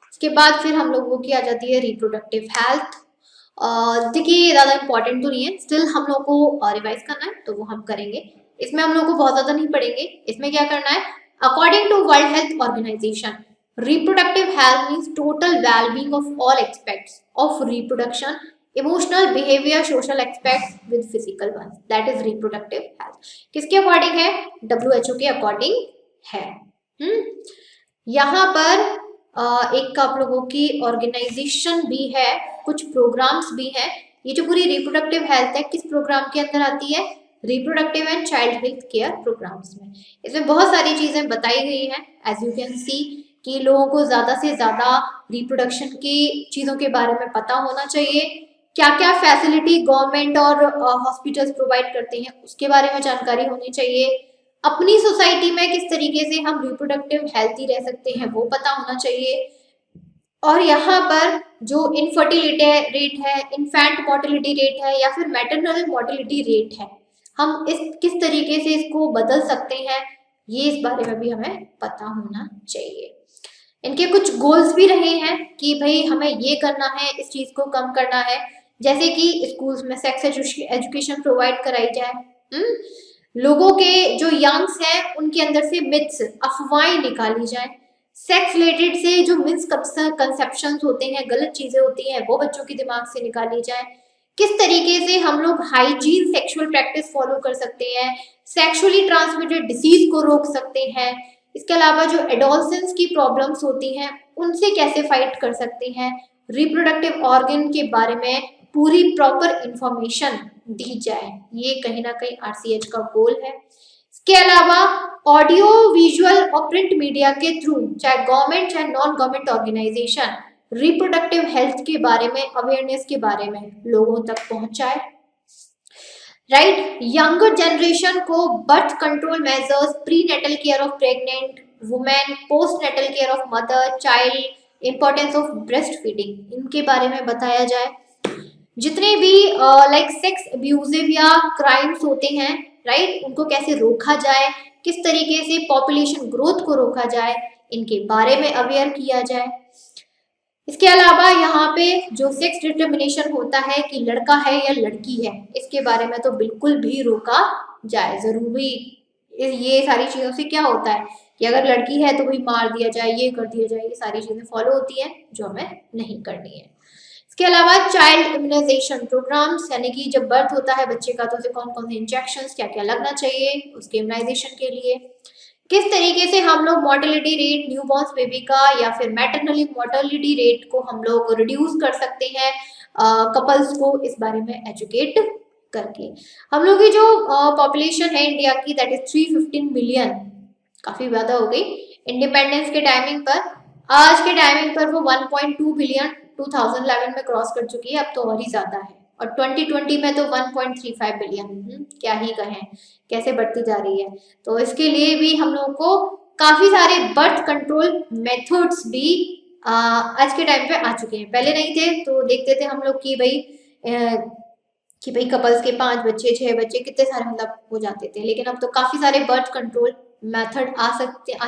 [SPEAKER 1] उसके बाद फिर हम लोगों की आ जाती है रिप्रोडक्टिव हेल्थ। देखिए ज़्यादा इंपॉर्टेंट तो नहीं है, स्टिल हम लोग को रिवाइज करना है तो वो हम करेंगे। इसमें हम लोग को बहुत ज़्यादा नहीं पढ़ेंगे। इसमें क्या करना है, according to World Health Organization reproductive health means total well-being of all aspects of reproduction, emotional, behavior, social aspects with physical ones, that is reproductive health। किसके अकॉर्डिंग है, WHO के अकॉर्डिंग है। यहाँ पर एक आप लोगों की ऑर्गेनाइजेशन भी है, कुछ प्रोग्राम्स भी हैं। ये जो पूरी रिप्रोडक्टिव हेल्थ है किस प्रोग्राम के अंदर आती है, reproductive and child health care programmes में। इसमें बहुत सारी चीजें बताई गई हैं, एज यू कैन सी कि लोगों को ज़्यादा से ज़्यादा रिप्रोडक्शन की चीज़ों के बारे में पता होना चाहिए। क्या क्या फैसिलिटी गवर्नमेंट और हॉस्पिटल्स प्रोवाइड करते हैं उसके बारे में जानकारी होनी चाहिए। अपनी सोसाइटी में किस तरीके से हम रिप्रोडक्टिव हेल्थी रह सकते हैं वो पता होना चाहिए। और यहाँ पर जो इनफर्टिलिटी रेट है, इन्फेंट मोर्टेलिटी रेट है या फिर मैटरनल मोर्टेलिटी रेट है, हम इस किस तरीके से इसको बदल सकते हैं, ये इस बारे में भी हमें पता होना चाहिए। इनके कुछ गोल्स भी रहे हैं कि भाई हमें ये करना है, इस चीज को कम करना है, जैसे कि स्कूल्स में सेक्स एजुकेशन प्रोवाइड कराई जाए, लोगों के जो यंग्स हैं उनके अंदर से मिथ्स, अफवाहें निकाली जाए, सेक्स रिलेटेड से जो मिसकंसेप्शंस होते हैं, गलत चीजें होती हैं, वो बच्चों के दिमाग से निकाली जाए। किस तरीके से हम लोग हाइजीन सेक्सुअल प्रैक्टिस फॉलो कर सकते हैं, सेक्सुअली ट्रांसमिटेड डिसीज को रोक सकते हैं। इसके अलावा जो एडोलसेंस की प्रॉब्लम्स होती हैं उनसे कैसे फाइट कर सकते हैं, रिप्रोडक्टिव ऑर्गन के बारे में पूरी प्रॉपर इंफॉर्मेशन दी जाए, ये कहीं ना कहीं आरसीएच का गोल है। इसके अलावा ऑडियो, विजुअल और प्रिंट मीडिया के थ्रू चाहे गवर्नमेंट चाहे non government organization reproductive health के बारे में, अवेयरनेस के बारे में लोगों तक पहुंचाए। राइट, यंगर जनरेशन को birth control measures, pre natal care of pregnant women, post natal care of mother child, importance of breast feeding, इनके बारे में बताया जाए। जितने भी लाइक सेक्स अब्यूजिव या क्राइम्स होते हैं, राइट, उनको कैसे रोका जाए, किस तरीके से पॉपुलेशन ग्रोथ को रोका जाए, इनके बारे में अवेयर किया जाए। इसके अलावा यहाँ पे जो सेक्स डिटर्मिनेशन होता है कि लड़का है या लड़की है, इसके बारे में तो बिल्कुल भी रोका जाए। जरूरी ये सारी चीजों से क्या होता है कि अगर लड़की है तो भाई मार दिया जाए, ये कर दिया जाए, ये सारी चीजें फॉलो होती हैं जो हमें नहीं करनी है। इसके अलावा चाइल्ड इम्यूनाइजेशन प्रोग्राम्स, यानी कि जब बर्थ होता है बच्चे का तो उसे कौन कौन से इंजेक्शंस क्या क्या लगना चाहिए उसके इम्यूनाइजेशन के लिए। किस तरीके से हम लोग मोर्टेलिटी रेट न्यूबॉर्न बेबी का या फिर मैटरनली मोर्टेलिटी रेट को हम लोग रिड्यूस कर सकते हैं कपल्स को, इस बारे में एजुकेट करके। हम लोग की जो पॉपुलेशन है इंडिया की दैट इज 315 मिलियन, काफी ज्यादा हो गई। इंडिपेंडेंस के टाइमिंग पर, आज के टाइमिंग पर वो 1.2 बिलियन 2011 में क्रॉस कर चुकी है, अब तो और ही ज्यादा है। और 2020 में तो 1.35 बिलियन, क्या ही कहें, कैसे बढ़ती जा रही है। तो इसके लिए भी हम लोगों को काफी सारे बर्थ कंट्रोल मेथड्स भी आज के टाइम पे आ चुके हैं। पहले नहीं थे तो देखते थे हम लोग कि भाई कपल्स के 5 बच्चे 6 बच्चे कितने सारे मतलब हो जाते थे, लेकिन अब तो काफी सारे बर्थ कंट्रोल मेथड आ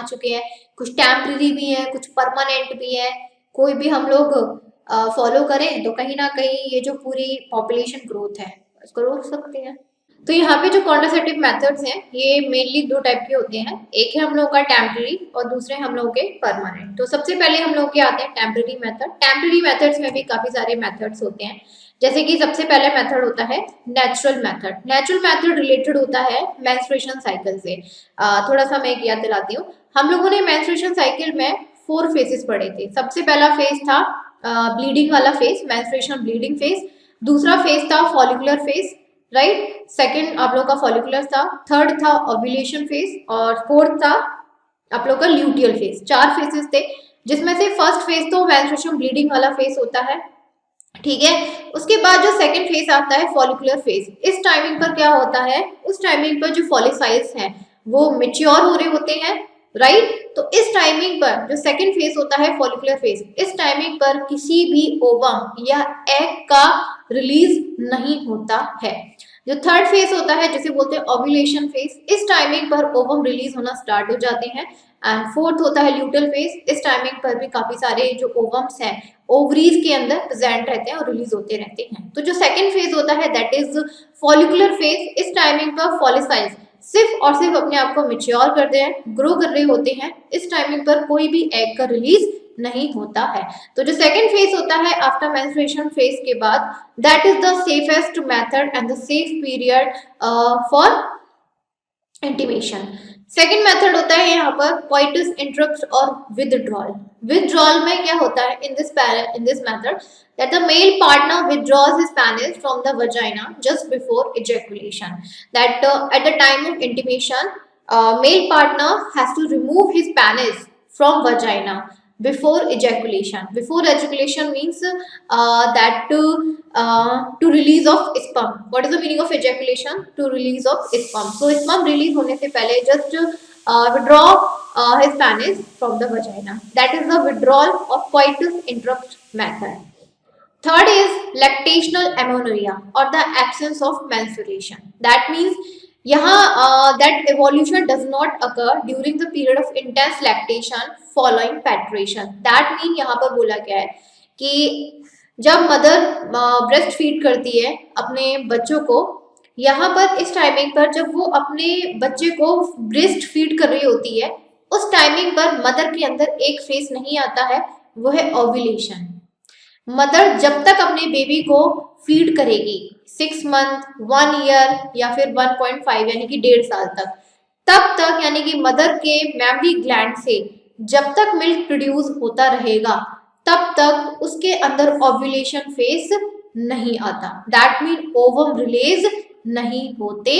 [SPEAKER 1] चुके हैं। कुछ टेम्पररी भी है, कुछ परमानेंट भी है। कोई भी हम लोग फॉलो करें तो कहीं ना कहीं ये जो पूरी पॉपुलेशन ग्रोथ है उसको रोक सकते हैं। तो यहाँ पे जो कॉन्ट्रासेप्टिव मेथड्स हैं ये मेनली 2 टाइप के होते हैं। एक है हम लोगों का टेम्पररी और दूसरे हम लोगों के परमानेंट। तो सबसे पहले हम लोग के आते हैं टेम्पररी मेथड। टेम्पररी मेथड्स में भी काफी सारे मेथड्स होते हैं, जैसे कि सबसे पहले मेथड होता है natural method. Natural method related होता है मेंस्ट्रुएशन साइकिल से। थोड़ा सा मैं एक याद दिलाती हूँ। हम लोगों ने मेंस्ट्रुएशन साइकिल में 4 फेजेस पढ़े थे। सबसे पहला फेज था ब्लीडिंग वाला फेज, मेंस्ट्रुएशन ब्लीडिंग फेज। दूसरा फेज था फॉलिकुलर फेज, राइट। सेकंड आप लोग का फॉलिकुलर था। थर्ड था ओव्यूलेशन फेज और फोर्थ था आप लोग का ल्यूटियल फेज। 4 फेजेस थे, जिसमें से फर्स्ट फेज तो मेंस्ट्रुएशन ब्लीडिंग वाला फेज होता है, ठीक है। उसके बाद जो सेकंड फेज आता है फॉलिकुलर फेज। इस टाइमिंग पर क्या होता है, उस टाइमिंग पर जो फॉलिसाइल्स हैं वो मेच्योर हो रहे होते हैं, राइट। तो इस टाइमिंग पर जो सेकंड फेज होता है फॉलिकुलर फेज, इस टाइमिंग पर किसी भी ओवम या एग का रिलीज नहीं होता है। जो थर्ड फेज होता है जिसे बोलते हैं ओव्यूलेशन फेज, इस टाइमिंग पर ओवम रिलीज होना स्टार्ट हो जाते हैं। एंड फोर्थ होता है ल्यूटल फेज। इस टाइमिंग पर भी काफी सारे जो ओवम्स हैं ओवरीज के अंदर प्रेजेंट रहते हैं और रिलीज होते रहते हैं। तो जो सेकंड फेज होता है दैट इज फॉलिकुलर फेज। इस टाइमिंग पर फॉलिसाइल्स सिर्फ और सिर्फ अपने आप को मेच्योर करते हैं, ग्रो कर रहे होते हैं। इस टाइमिंग पर कोई भी एग का रिलीज नहीं होता है। तो जो सेकंड फेज होता है आफ्टर मेंस्ट्रुएशन फेज के बाद, that is the safest method and the safe period for intimation. Second method होता है यहाँ पर कोइटस इंटरप्ट और विदड्रॉल। विदड्रॉल में क्या होता है in this method that the male partner withdraws his penis from the vagina just before ejaculation. That at the time of intimation, male partner has to remove his penis from vagina before ejaculation. Before ejaculation means to release of sperm. What is the meaning of ejaculation? To release of sperm. So sperm release होने से पहले just withdraw his penis from the vagina. That is the withdrawal of coitus interrupt method. Third is lactational amenorrhea or the absence of menstruation. That means यहाँ that evolution does not occur during the period of intense lactation following penetration. That mean यहाँ पर बोला गया है कि जब mother breast feed करती है अपने बच्चों को, यहाँ पर इस टाइमिंग पर जब वो अपने बच्चे को ब्रेस्ट फीड कर रही होती है, उस टाइमिंग पर मदर के अंदर एक फेस नहीं आता है, वो है ओव्यूलेशन। मदर जब तक अपने बेबी को फीड करेगी 6 मंथ 1 ईयर या फिर 1.5 यानी कि 1.5 साल तक, तब तक यानी कि मदर के मैमरी ग्लैंड से जब तक मिल्क प्रोड्यूस होता रहेगा तब तक उसके अंदर ओव्यूलेशन फेस नहीं आता। दैट मीन ओवम रिलीज नहीं होते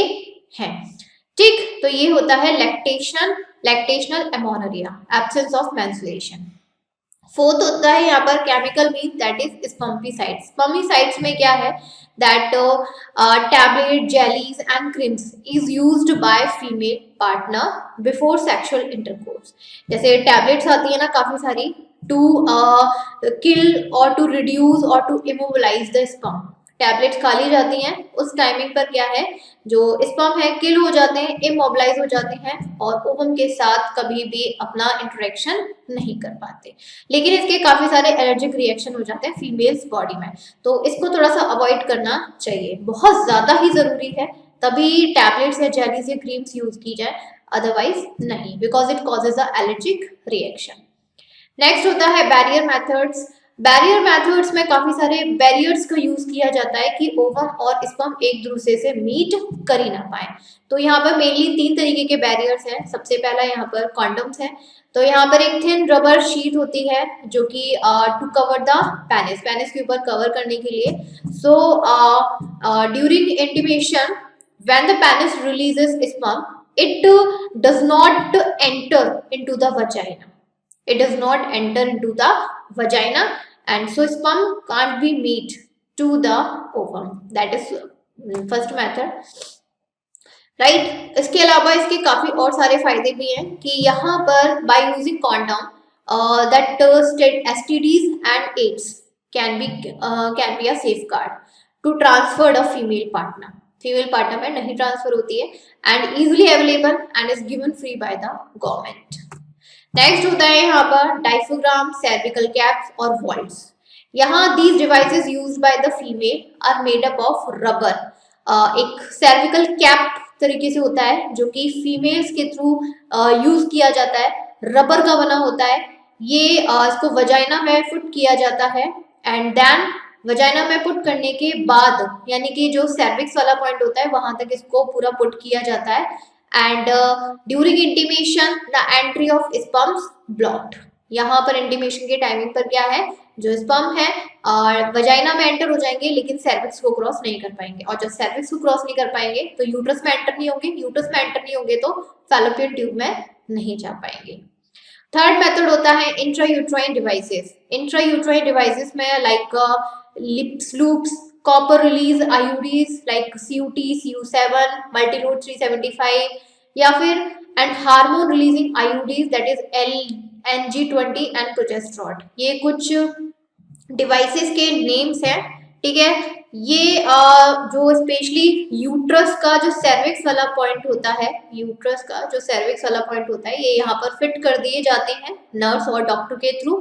[SPEAKER 1] हैं, ठीक। तो ये होता है lactational amenorrhoea, absence of menstruation. Fourth होता है यहाँ पर chemical mean that is spermicides. Spermicides में क्या है that tablet jellies and creams is used by female partner before sexual intercourse. जैसे टैबलेट्स आती है ना काफी सारी टू किल और टू रिड्यूस और to immobilise the sperm. Tablets खा ली जाती हैं, उस टाइमिंग पर क्या है जो स्पर्म है किल हो जाते हैं, इमोबिलाइज हो जाते हैं और ओवम के साथ कभी भी अपना इंटरेक्शन नहीं कर पाते। लेकिन इसके काफी सारे एलर्जिक रिएक्शन हो जाते हैं फीमेल्स बॉडी में, तो इसको थोड़ा सा अवॉइड करना चाहिए, बहुत ज्यादा ही जरूरी है तभी टैबलेट्स या जेलीज या क्रीम्स यूज की जाए, अदरवाइज नहीं, because it causes a allergic reaction. Next होता है बैरियर मेथड्स। बैरियर मेथड्स में काफी सारे बैरियर्स का यूज किया जाता है कि ओवम और स्पर्म एक दूसरे से मीट कर ही ना पाए। तो यहाँ पर मेनली 3 तरीके के बैरियर्स हैं। सबसे पहला यहाँ पर कॉन्डम्स है, तो यहाँ पर एक थिन रबर शीट होती है जो कि to cover the penis, penis के ऊपर कवर करने के लिए. So during intimation when the penis releases sperm, it does not enter into the vagina. It does not enter into the vagina, and so sperm can't be meet to the ovum. That is first method. Right. इसके अलावा इसके काफी और सारे फायदे भी हैं कि यहाँ पर by using condom that STDs and AIDS can be a safeguard to transfer a female partner. Female partner में नहीं ट्रांसफर होती है and easily available and is given free by the government. Next होता है यहाँ पर डायफ्राम, सर्विकल कैप्स और valves. यहाँ these devices used by the female are made up of rubber. एक सर्विकल कैप तरीके से होता है जो कि फीमेल्स के थ्रू यूज किया जाता है, रबर का बना होता है. ये इसको वजाइना में पुट किया जाता है एंड देन वजाइना में पुट करने के बाद यानी कि जो सर्विक्स वाला पॉइंट होता है वहां तक इसको पूरा पुट किया जाता है and during intimation the entry of sperms blocked. यहाँ पर इंटीमेशन के टाइमिंग पर क्या है, जो स्पर्म है और वजाइना में एंटर हो जाएंगे लेकिन सर्विक्स को क्रॉस नहीं कर पाएंगे, और जब सर्विक्स को क्रॉस नहीं कर पाएंगे तो यूट्रस में एंटर नहीं होंगे, यूट्रस में एंटर नहीं होंगे तो फैलोपियन ट्यूब में नहीं जा पाएंगे. थर्ड मेथड होता है इंट्रायूट्राइन डिवाइसेस. इंट्रायूट्राइन डिवाइसेस में like lips loops, copper release IUDs like CUT, CU7, मल्टीनोड 375 या फिर and hormone releasing IUDs that is NG20 and progesterone. ये कुछ डिवाइसेस के नेम्स हैं. ठीक है. ये जो स्पेशली यूट्रस का जो सर्विक्स वाला पॉइंट होता है, यूट्रस का जो सर्विक्स वाला पॉइंट होता है ये यहाँ पर फिट कर दिए जाते हैं नर्स और डॉक्टर के थ्रू.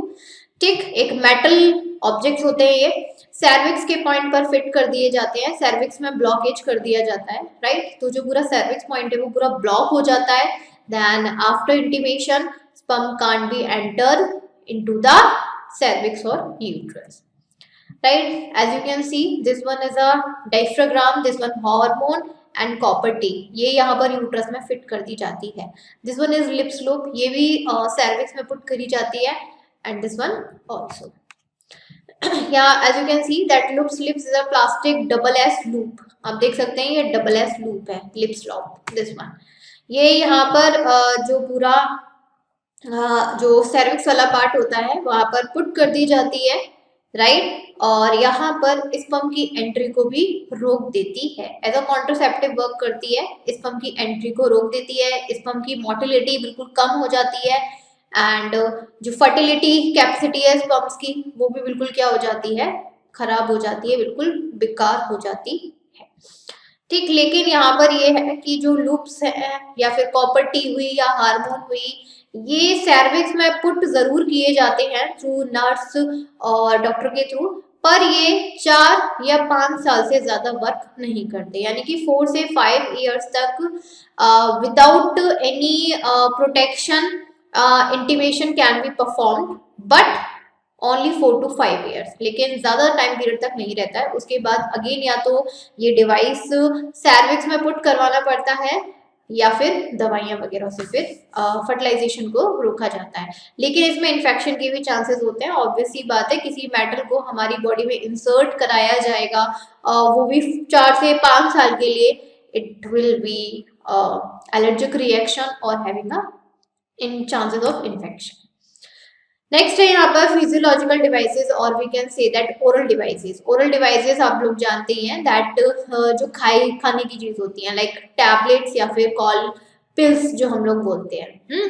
[SPEAKER 1] ठीक. एक मेटल ऑब्जेक्ट्स होते हैं, ये सर्विक्स के पॉइंट पर फिट कर दिए जाते हैं, सर्विक्स में ब्लॉकेज कर दिया जाता है. राइट. तो जो पूरा सर्विक्स पॉइंट है वो पूरा ब्लॉक हो जाता है. Then after intimation sperm can't be enter into the cervix or uterus. Right, as you can see this one is a diaphragm, this one hormone and copper T. ये यहाँ पर uterus में फिट कर दी जाती है. This one is lips loop, ये भी cervix में पुट करी जाती है एंड दिस वन ऑल्सो. यहाँ as you can see that lips is a plastic double S loop. आप देख सकते हैं ये double S loop है lips loop. this one ये यहाँ पर जो पूरा जो सर्विक्स वाला पार्ट होता है वहां पर पुट कर दी जाती है. राइट. और यहाँ पर स्पर्म की एंट्री को भी रोक देती है, एज अ कॉन्ट्रासेप्टिव वर्क करती है, स्पर्म की एंट्री को रोक देती है, स्पर्म की मोटिलिटी बिल्कुल कम हो जाती है एंड जो फर्टिलिटी कैपेसिटी है स्पर्म्स की वो भी बिल्कुल क्या हो जाती है, खराब हो जाती है, बिल्कुल बेकार हो जाती है. ठीक. लेकिन यहाँ पर ये है कि जो लूप्स है या फिर कॉपर टी हुई या हार्मोन हुई, ये सर्विक्स में पुट जरूर किए जाते हैं थ्रू नर्स और डॉक्टर के थ्रू, पर ये 4 या 5 साल से ज्यादा वर्क नहीं करते. यानी कि 4 से 5 इयर्स तक without any protection intimation can be performed, but only 4 to 5 years. लेकिन ज्यादा टाइम पीरियड तक नहीं रहता है. उसके बाद अगेन या तो ये डिवाइस सर्विक्स में पुट करवाना पड़ता है या फिर दवाइयां वगैरह से फिर फर्टिलाइजेशन को रोका जाता है. लेकिन इसमें इन्फेक्शन के भी चांसेस होते हैं. ऑब्वियस सी बात है, किसी मेटल को हमारी बॉडी में इंसर्ट कराया जाएगा वो भी 4 से 5 साल के लिए, it will be allergic reaction और having a in chances of infection. Next है यहाँ पर फिजियोलॉजिकल डिवाइसेस और we can say that oral devices. Oral devices आप लोग जानते ही हैं दैट जो खाने की चीज होती हैं लाइक टैबलेट्स या फिर कॉल पिल्स जो हम लोग बोलते हैं.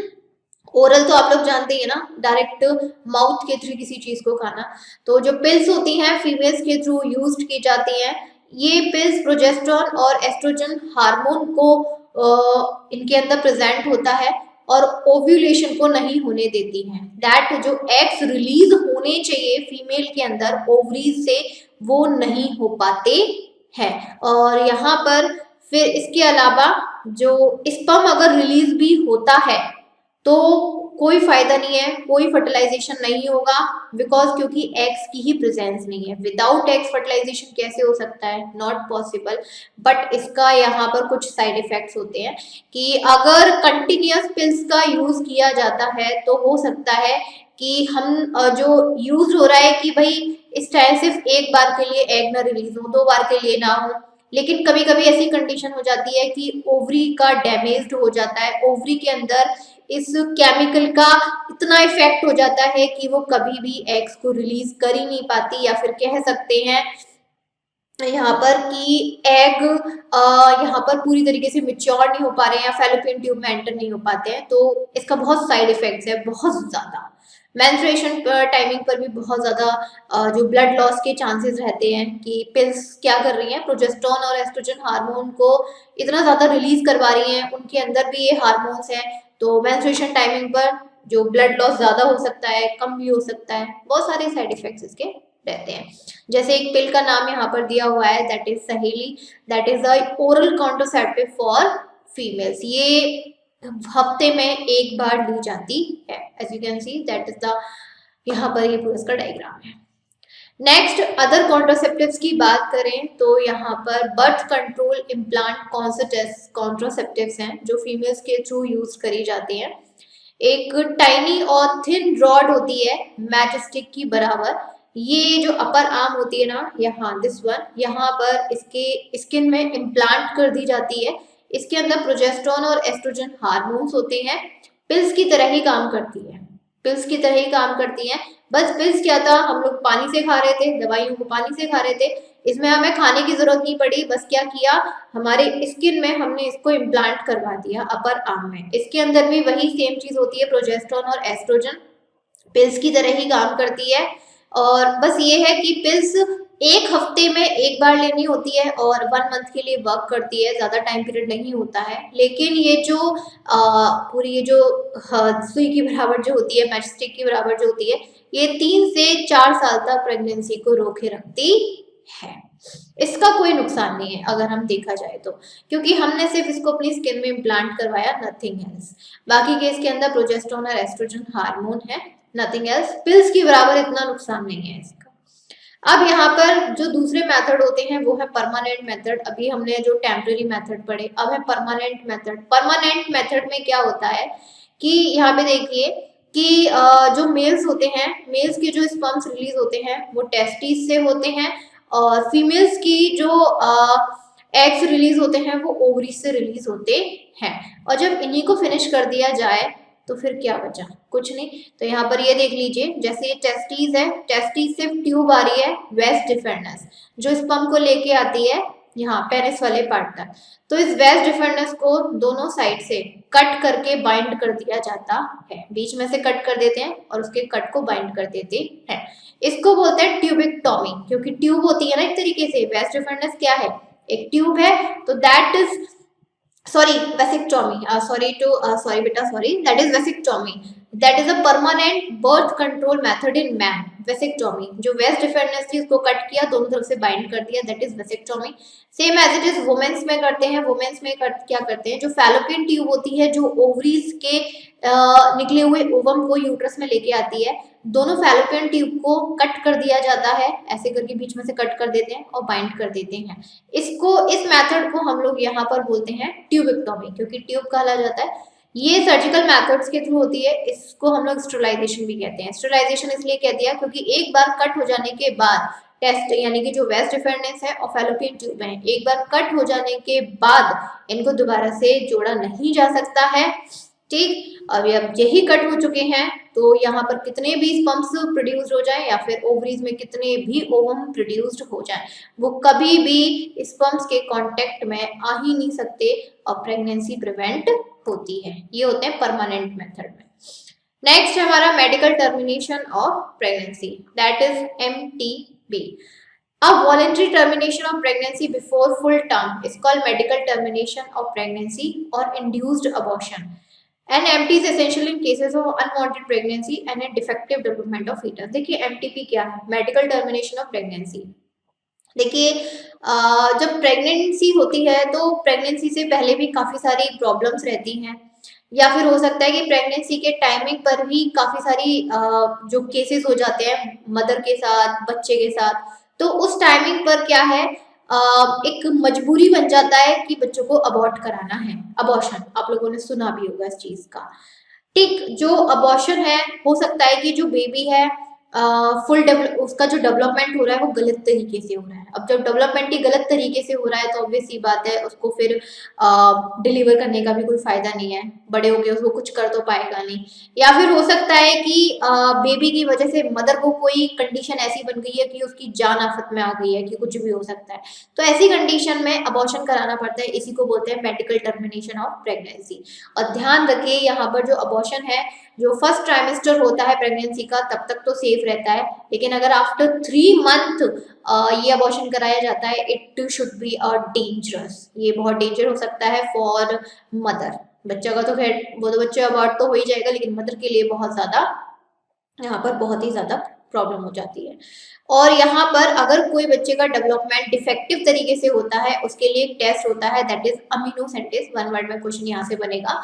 [SPEAKER 1] ओरल तो आप लोग जानते ही है ना, डायरेक्ट माउथ के थ्रू किसी चीज को खाना. तो जो पिल्स होती हैं फीमेल्स के थ्रू यूज की जाती हैं. ये पिल्स प्रोजेस्टेरॉन और एस्ट्रोजन हार्मोन को इनके अंदर प्रेजेंट होता है और ओव्यूलेशन को नहीं होने देती हैं. दैट जो एग्स रिलीज होने चाहिए फीमेल के अंदर ओवरीज से वो नहीं हो पाते हैं. और यहाँ पर फिर इसके अलावा जो स्पर्म अगर रिलीज भी होता है तो कोई फायदा नहीं है, कोई फर्टिलाइजेशन नहीं होगा, बिकॉज क्योंकि एग्स की ही प्रेजेंस नहीं है। विदाउट एग्स फर्टिलाइजेशन कैसे हो सकता है, नॉट पॉसिबल। बट इसका यहाँ पर कुछ साइड इफेक्ट्स होते हैं कि अगर कंटिन्यूअस पिल्स का यूज किया जाता है तो हो सकता है कि हम जो यूज हो रहा है कि भाई इस टाइम सिर्फ एक बार के लिए एग ना रिलीज हो, 2 बार के लिए ना हो, लेकिन कभी कभी ऐसी कंडीशन हो जाती है कि ओवरी का डैमेज हो जाता है, ओवरी के अंदर इस केमिकल का इतना इफेक्ट हो जाता है कि वो कभी भी एग्स को रिलीज कर ही नहीं पाती, या फिर कह सकते हैं यहाँ पर कि एग यहाँ पर पूरी तरीके से मिच्योर नहीं हो पा रहे हैं या फैलोपियन ट्यूब में एंटर नहीं हो पाते हैं। तो इसका बहुत साइड इफेक्ट्स है, बहुत ज्यादा। मेंस्ट्रुएशन टाइमिंग पर भी बहुत ज्यादा जो ब्लड लॉस के चांसेस रहते हैं कि पिल्स क्या कर रही हैं, प्रोजेस्टेरोन और एस्ट्रोजन हार्मोन को इतना ज्यादा रिलीज करवा रही हैं, उनके अंदर भी ये हार्मोन्स हैं। तो मेंस्ट्रुएशन टाइमिंग पर जो ब्लड लॉस ज्यादा हो सकता है, कम भी हो सकता है, बहुत सारे साइड इफेक्ट्स इसके रहते हैं। जैसे एक पिल का नाम यहाँ पर दिया हुआ है, that is Saheli, that is the oral contraceptive for females. ये हफ्ते में एक बार ली जाती है। As you can see that is the, यहाँ पर ये पूरा इसका डायग्राम है। नेक्स्ट अदर कॉन्ट्रासेप्टिव्स की बात करें तो यहाँ पर बर्थ कंट्रोल इम्प्लांट कॉन्ट्रासेप्टिव्स हैं जो फीमेल्स के थ्रू यूज करी जाती हैं। एक टाइनी और थिन रॉड होती है मैचस्टिक की बराबर, ये जो अपर आर्म होती है ना, यहाँ दिस वन, यहाँ पर इसके स्किन में इम्प्लांट कर दी जाती है। इसके अंदर प्रोजेस्टेरोन और एस्ट्रोजन हार्मोन्स होते हैं, पिल्स की तरह ही काम करती है, पिल्स की तरह ही काम करती हैं। बस पिल्स क्या था, हम लोग पानी से खा रहे थे, दवाइयों को पानी से खा रहे थे, इसमें हमें खाने की जरूरत नहीं पड़ी। बस क्या किया, हमारे स्किन में हमने इसको इम्प्लांट करवा दिया अपर आर्म में। इसके अंदर भी वही सेम चीज होती है, प्रोजेस्टेरोन और एस्ट्रोजन पिल्स की तरह ही काम करती है। और बस ये है कि पिल्स एक हफ्ते में एक बार लेनी होती है और 1 मंथ के लिए वर्क करती है, ज्यादा टाइम पीरियड नहीं होता है। लेकिन ये जो पूरी ये जो सुई की बराबर जो होती है, मैचस्टिक की बराबर जो होती है, ये 3 से 4 साल तक प्रेगनेंसी को रोके रखती है। इसका कोई नुकसान नहीं है अगर हम देखा जाए तो, क्योंकि हमने सिर्फ इसको अपनी स्किन में इम्प्लांट करवाया, नथिंग एल्स। बाकी के इसके अंदर प्रोजेस्टेरोन और एस्ट्रोजन हार्मोन है, नथिंग एल्स। पिल्स की बराबर इतना नुकसान नहीं है इसका। अब यहाँ पर जो दूसरे मेथड होते हैं वो है परमानेंट मेथड। अभी हमने जो टेम्पररी मेथड पढ़े, अब है परमानेंट मेथड। परमानेंट मेथड में क्या होता है कि यहाँ पे देखिए कि जो मेल्स होते हैं, मेल्स के जो स्पर्म्स रिलीज होते हैं वो टेस्टिस से होते हैं, और फीमेल्स की जो एग्स रिलीज होते हैं वो ओवरी से रिलीज होते हैं। और जब इन्हीं को फिनिश कर दिया जाए तो फिर क्या बचा, कुछ नहीं। तो यहाँ पर ये देख लीजिए, जैसे ये टेस्टिस है, टेस्टिस से ट्यूब आ रही है वेस्ट डिफरेंस, जो स्पर्म को लेके आती है यहाँ पेनिस वाले पार्ट तक। तो इस वेस्ट डिफरेंस को दोनों साइड से कट करके बाइंड कर दिया जाता है, बीच में से कट कर देते हैं और उसके कट को बाइंड कर देते हैं। इसको बोलते हैं ट्यूबिक्टोमी, क्योंकि ट्यूब होती है ना एक तरीके से। वेस्ट डिफरेंस क्या है, एक ट्यूब है, तो that is sorry vasectomy, sorry beta, sorry, that is vasectomy, that is a permanent birth control method in man। vasectomy जो वेस्ट डिफरेंस थी उसको कट किया, दोनों तरफ से बाइंड कर दिया, that is vasectomy। Same as it is womens में करते हैं। वुमेन्स में क्या करते हैं, जो फैलोपियन ट्यूब होती है जो ओवरीज के निकले हुए ओवम को यूट्रस में लेके आती है, दोनों फैलोपियन ट्यूब को कट कर दिया जाता है, ऐसे करके बीच में से कट कर देते हैं और बाइंड कर देते हैं। इसको, इस मेथड को हम लोग यहाँ पर बोलते हैं ट्यूबिक्टोमी, क्योंकि ट्यूब कहा जाता है। ये सर्जिकल मेथड्स के थ्रू होती है, इसको हम लोग स्टरलाइजेशन भी कहते हैं। स्टरलाइजेशन इसलिए कह दिया क्योंकि एक बार कट हो जाने के बाद टेस्ट, यानी कि जो वेस्ट डिफरेंस है और फैलोपियन ट्यूब है, एक बार कट हो जाने के बाद इनको दोबारा से जोड़ा नहीं जा सकता है। ठीक, अब यही कट हो चुके हैं तो यहाँ पर कितने भी स्पर्म्स प्रोड्यूस्ड हो जाए या फिर ओवरीज में कितने भी ओवम प्रोड्यूस्ड हो जाए, वो कभी भी स्पर्म्स के कांटेक्ट में आ ही नहीं सकते और प्रेगनेंसी प्रिवेंट होती है। ये होते हैं परमानेंट मेथड में। नेक्स्ट है हमारा medical termination of pregnancy, that is MTB। A voluntary termination of pregnancy before full term is called medical termination of pregnancy or induced abortion. And MT is essential in cases of unwanted pregnancy and a defective development of fetus। देखिए MTP क्या है, medical termination of pregnancy. देखिए जब pregnancy होती है तो pregnancy से पहले भी काफी सारी प्रॉब्लम्स रहती हैं, या फिर हो सकता है कि प्रेगनेंसी के टाइमिंग पर भी काफी सारी जो केसेस हो जाते हैं मदर के साथ, बच्चे के साथ, तो उस टाइमिंग पर क्या है, एक मजबूरी बन जाता है कि बच्चों को अबॉर्ट कराना है। अबॉर्शन आप लोगों ने सुना भी होगा इस चीज का। ठीक, जो अबॉर्शन है, हो सकता है कि जो बेबी है फुल डेवलप, उसका जो डेवलपमेंट हो रहा है वो गलत तरीके से हो रहा है। अब जब डेवलपमेंट ही गलत तरीके से हो रहा है तो ऑब्वियस सी बात है उसको फिर डिलीवर करने का भी कोई फायदा नहीं है, बड़े होके उसको कुछ कर तो पाएगा नहीं। या फिर हो सकता है कि बेबी की वजह से मदर को कोई कंडीशन ऐसी बन गई है कि उसकी जान आफत में आ गई है, कि कुछ भी हो सकता है, तो ऐसी कंडीशन में अबॉर्शन कराना पड़ता है। इसी को बोलते हैं मेडिकल टर्मिनेशन ऑफ प्रेगनेंसी। और ध्यान रखिए यहाँ पर जो अबॉर्शन है, जो फर्स्ट ट्राइमेस्टर होता है प्रेगनेंसी का तब तक तो सेफ रहता है, लेकिन अगर आफ्टर 3 मंथ ये अबॉर्शन कराया जाता है, it should be a dangerous, ये बहुत डेंजर हो सकता है फॉर मदर। बच्चा का तो खैर, वो तो बच्चे अबॉर्ट तो हो ही जाएगा, लेकिन मदर के लिए बहुत ज्यादा, यहाँ पर बहुत ही ज्यादा प्रॉब्लम हो जाती है। और यहाँ पर अगर कोई बच्चे का डेवलपमेंट डिफेक्टिव तरीके से होता है, उसके लिए एक टेस्ट होता है, that is amniocentesis. One word में क्वेश्चन यहाँ से बनेगा,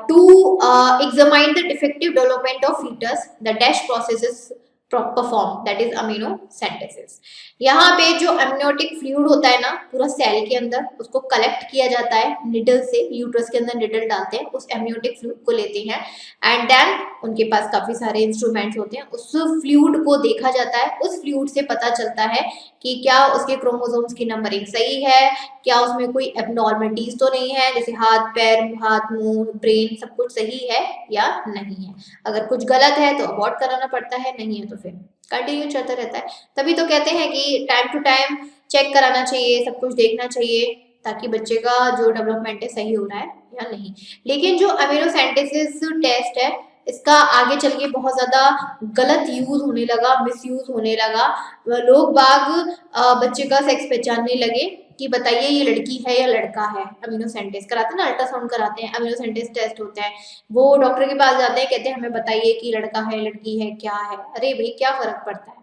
[SPEAKER 1] to examine the defective development of foetus, the dash process perform, that is amniocentesis. यहाँ पे जो एमनियोटिक फ्लूइड होता है ना पूरा सेल के अंदर, उसको कलेक्ट किया जाता है निडल से, यूट्रस के अंदर निडल डालते हैं, उस एमनियोटिक फ्लूइड को लेते हैं, एंड देन उनके पास काफी सारे इंस्ट्रूमेंट्स होते हैं, उस फ्लूइड को देखा जाता है, उस फ्लूइड से पता चलता है कि क्या उसके क्रोमोसोम्स की नंबरिंग सही है, क्या उसमें कोई एबनॉर्मलिटीज तो नहीं है, जैसे हाथ पैर, हाथ मुंह ब्रेन सब कुछ सही है या नहीं है। अगर कुछ गलत है तो अबॉर्ट कराना पड़ता है, नहीं है तो फिर कंटिन्यू चलता रहता है। तभी तो कहते हैं कि टाइम टू टाइम चेक कराना चाहिए, सब कुछ देखना चाहिए, ताकि बच्चे का जो डेवलपमेंट है सही हो रहा है या नहीं। लेकिन जो अमीनोसेंटेसिस टेस्ट है, इसका आगे चल के बहुत ज्यादा गलत यूज होने लगा, मिस यूज होने लगा। लोग बाग बच्चे का सेक्स पहचानने लगे कि बताइए ये लड़की है या लड़का है। अमीनोसेंटेस कराते हैं ना, अल्ट्रासाउंड कराते हैं, अमीनोसेंटेस टेस्ट होता है, वो डॉक्टर के पास जाते हैं, कहते हैं हमें बताइए कि लड़का है लड़की है क्या है। अरे भाई क्या फर्क पड़ता है,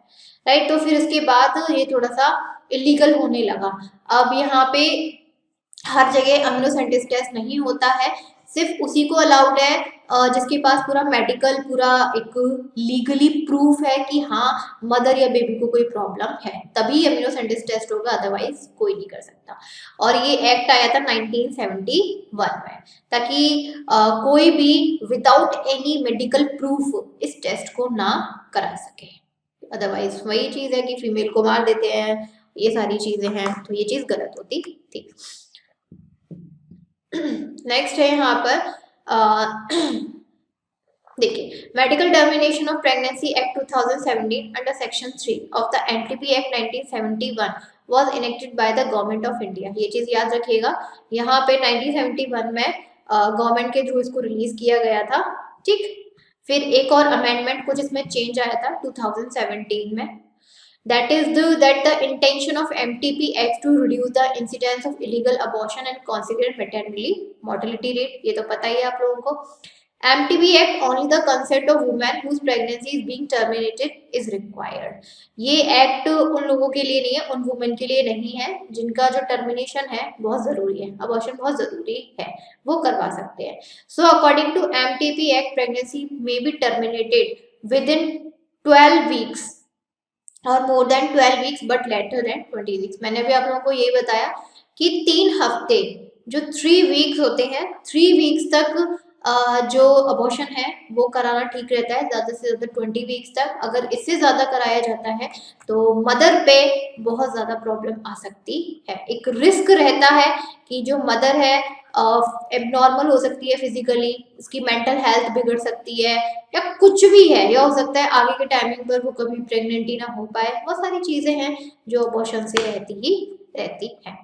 [SPEAKER 1] राइट। तो फिर इसके बाद ये थोड़ा सा इलीगल होने लगा। अब यहाँ पे हर जगह अमीनोसेंटेसिस टेस्ट नहीं होता है, सिर्फ उसी को अलाउड है जिसके पास पूरा मेडिकल, पूरा एक लीगली प्रूफ है कि हाँ मदर या बेबी को कोई प्रॉब्लम है, तभी अमीनोसेंटेसिस टेस्ट होगा, अदरवाइज कोई नहीं कर सकता। और ये एक्ट आया था 1971 में, ताकि कोई भी विदाउट एनी मेडिकल प्रूफ इस टेस्ट को ना करा सके। अदरवाइज वही चीज है कि फीमेल को मार देते हैं, ये सारी चीजें हैं, तो ये चीज गलत होती थी। नेक्स्ट है यहाँ पर देखिए, medical termination of pregnancy act 2017 under section 3 of the NTP act 1971 was enacted bye the government of India. ये चीज याद रखिएगा, यहाँ पे 1971 में गवर्नमेंट के थ्रू इसको रिलीज किया गया था, ठीक। फिर एक और अमेंडमेंट कुछ इसमें चेंज आया था 2017 में, that the intention of MTP Act to reduce the incidence of illegal abortion and consequent maternity mortality rate, ये तो पता ही है आप लोगों को। MTP Act only the consent of women whose pregnancy is being terminated is required। ये act उन लोगों के लिए नहीं है, उन वुमेन के लिए नहीं है जिनका जो टर्मिनेशन है बहुत जरूरी है, अबॉर्शन बहुत जरूरी है, वो करवा सकते हैं। So according to MTP Act pregnancy may be terminated within 12 weeks और more than 12 weeks but later than 20 weeks. मैंने भी आप लोगों को यही बताया कि 3 हफ्ते, जो 3 वीक्स होते हैं, 3 वीक्स तक जो अबॉर्शन है वो कराना ठीक रहता है, ज्यादा से ज्यादा 20 वीक्स तक। अगर इससे ज्यादा कराया जाता है तो मदर पे बहुत ज्यादा प्रॉब्लम आ सकती है, एक रिस्क रहता है कि जो मदर है एबनॉर्मल हो सकती है फिजिकली, उसकी मेंटल हेल्थ बिगड़ सकती है, या कुछ भी है, या हो सकता है आगे के टाइमिंग पर वो कभी प्रेग्नेंट ही ना हो पाए। बहुत सारी चीजें हैं जो अबॉर्शन से रहती ही रहती है।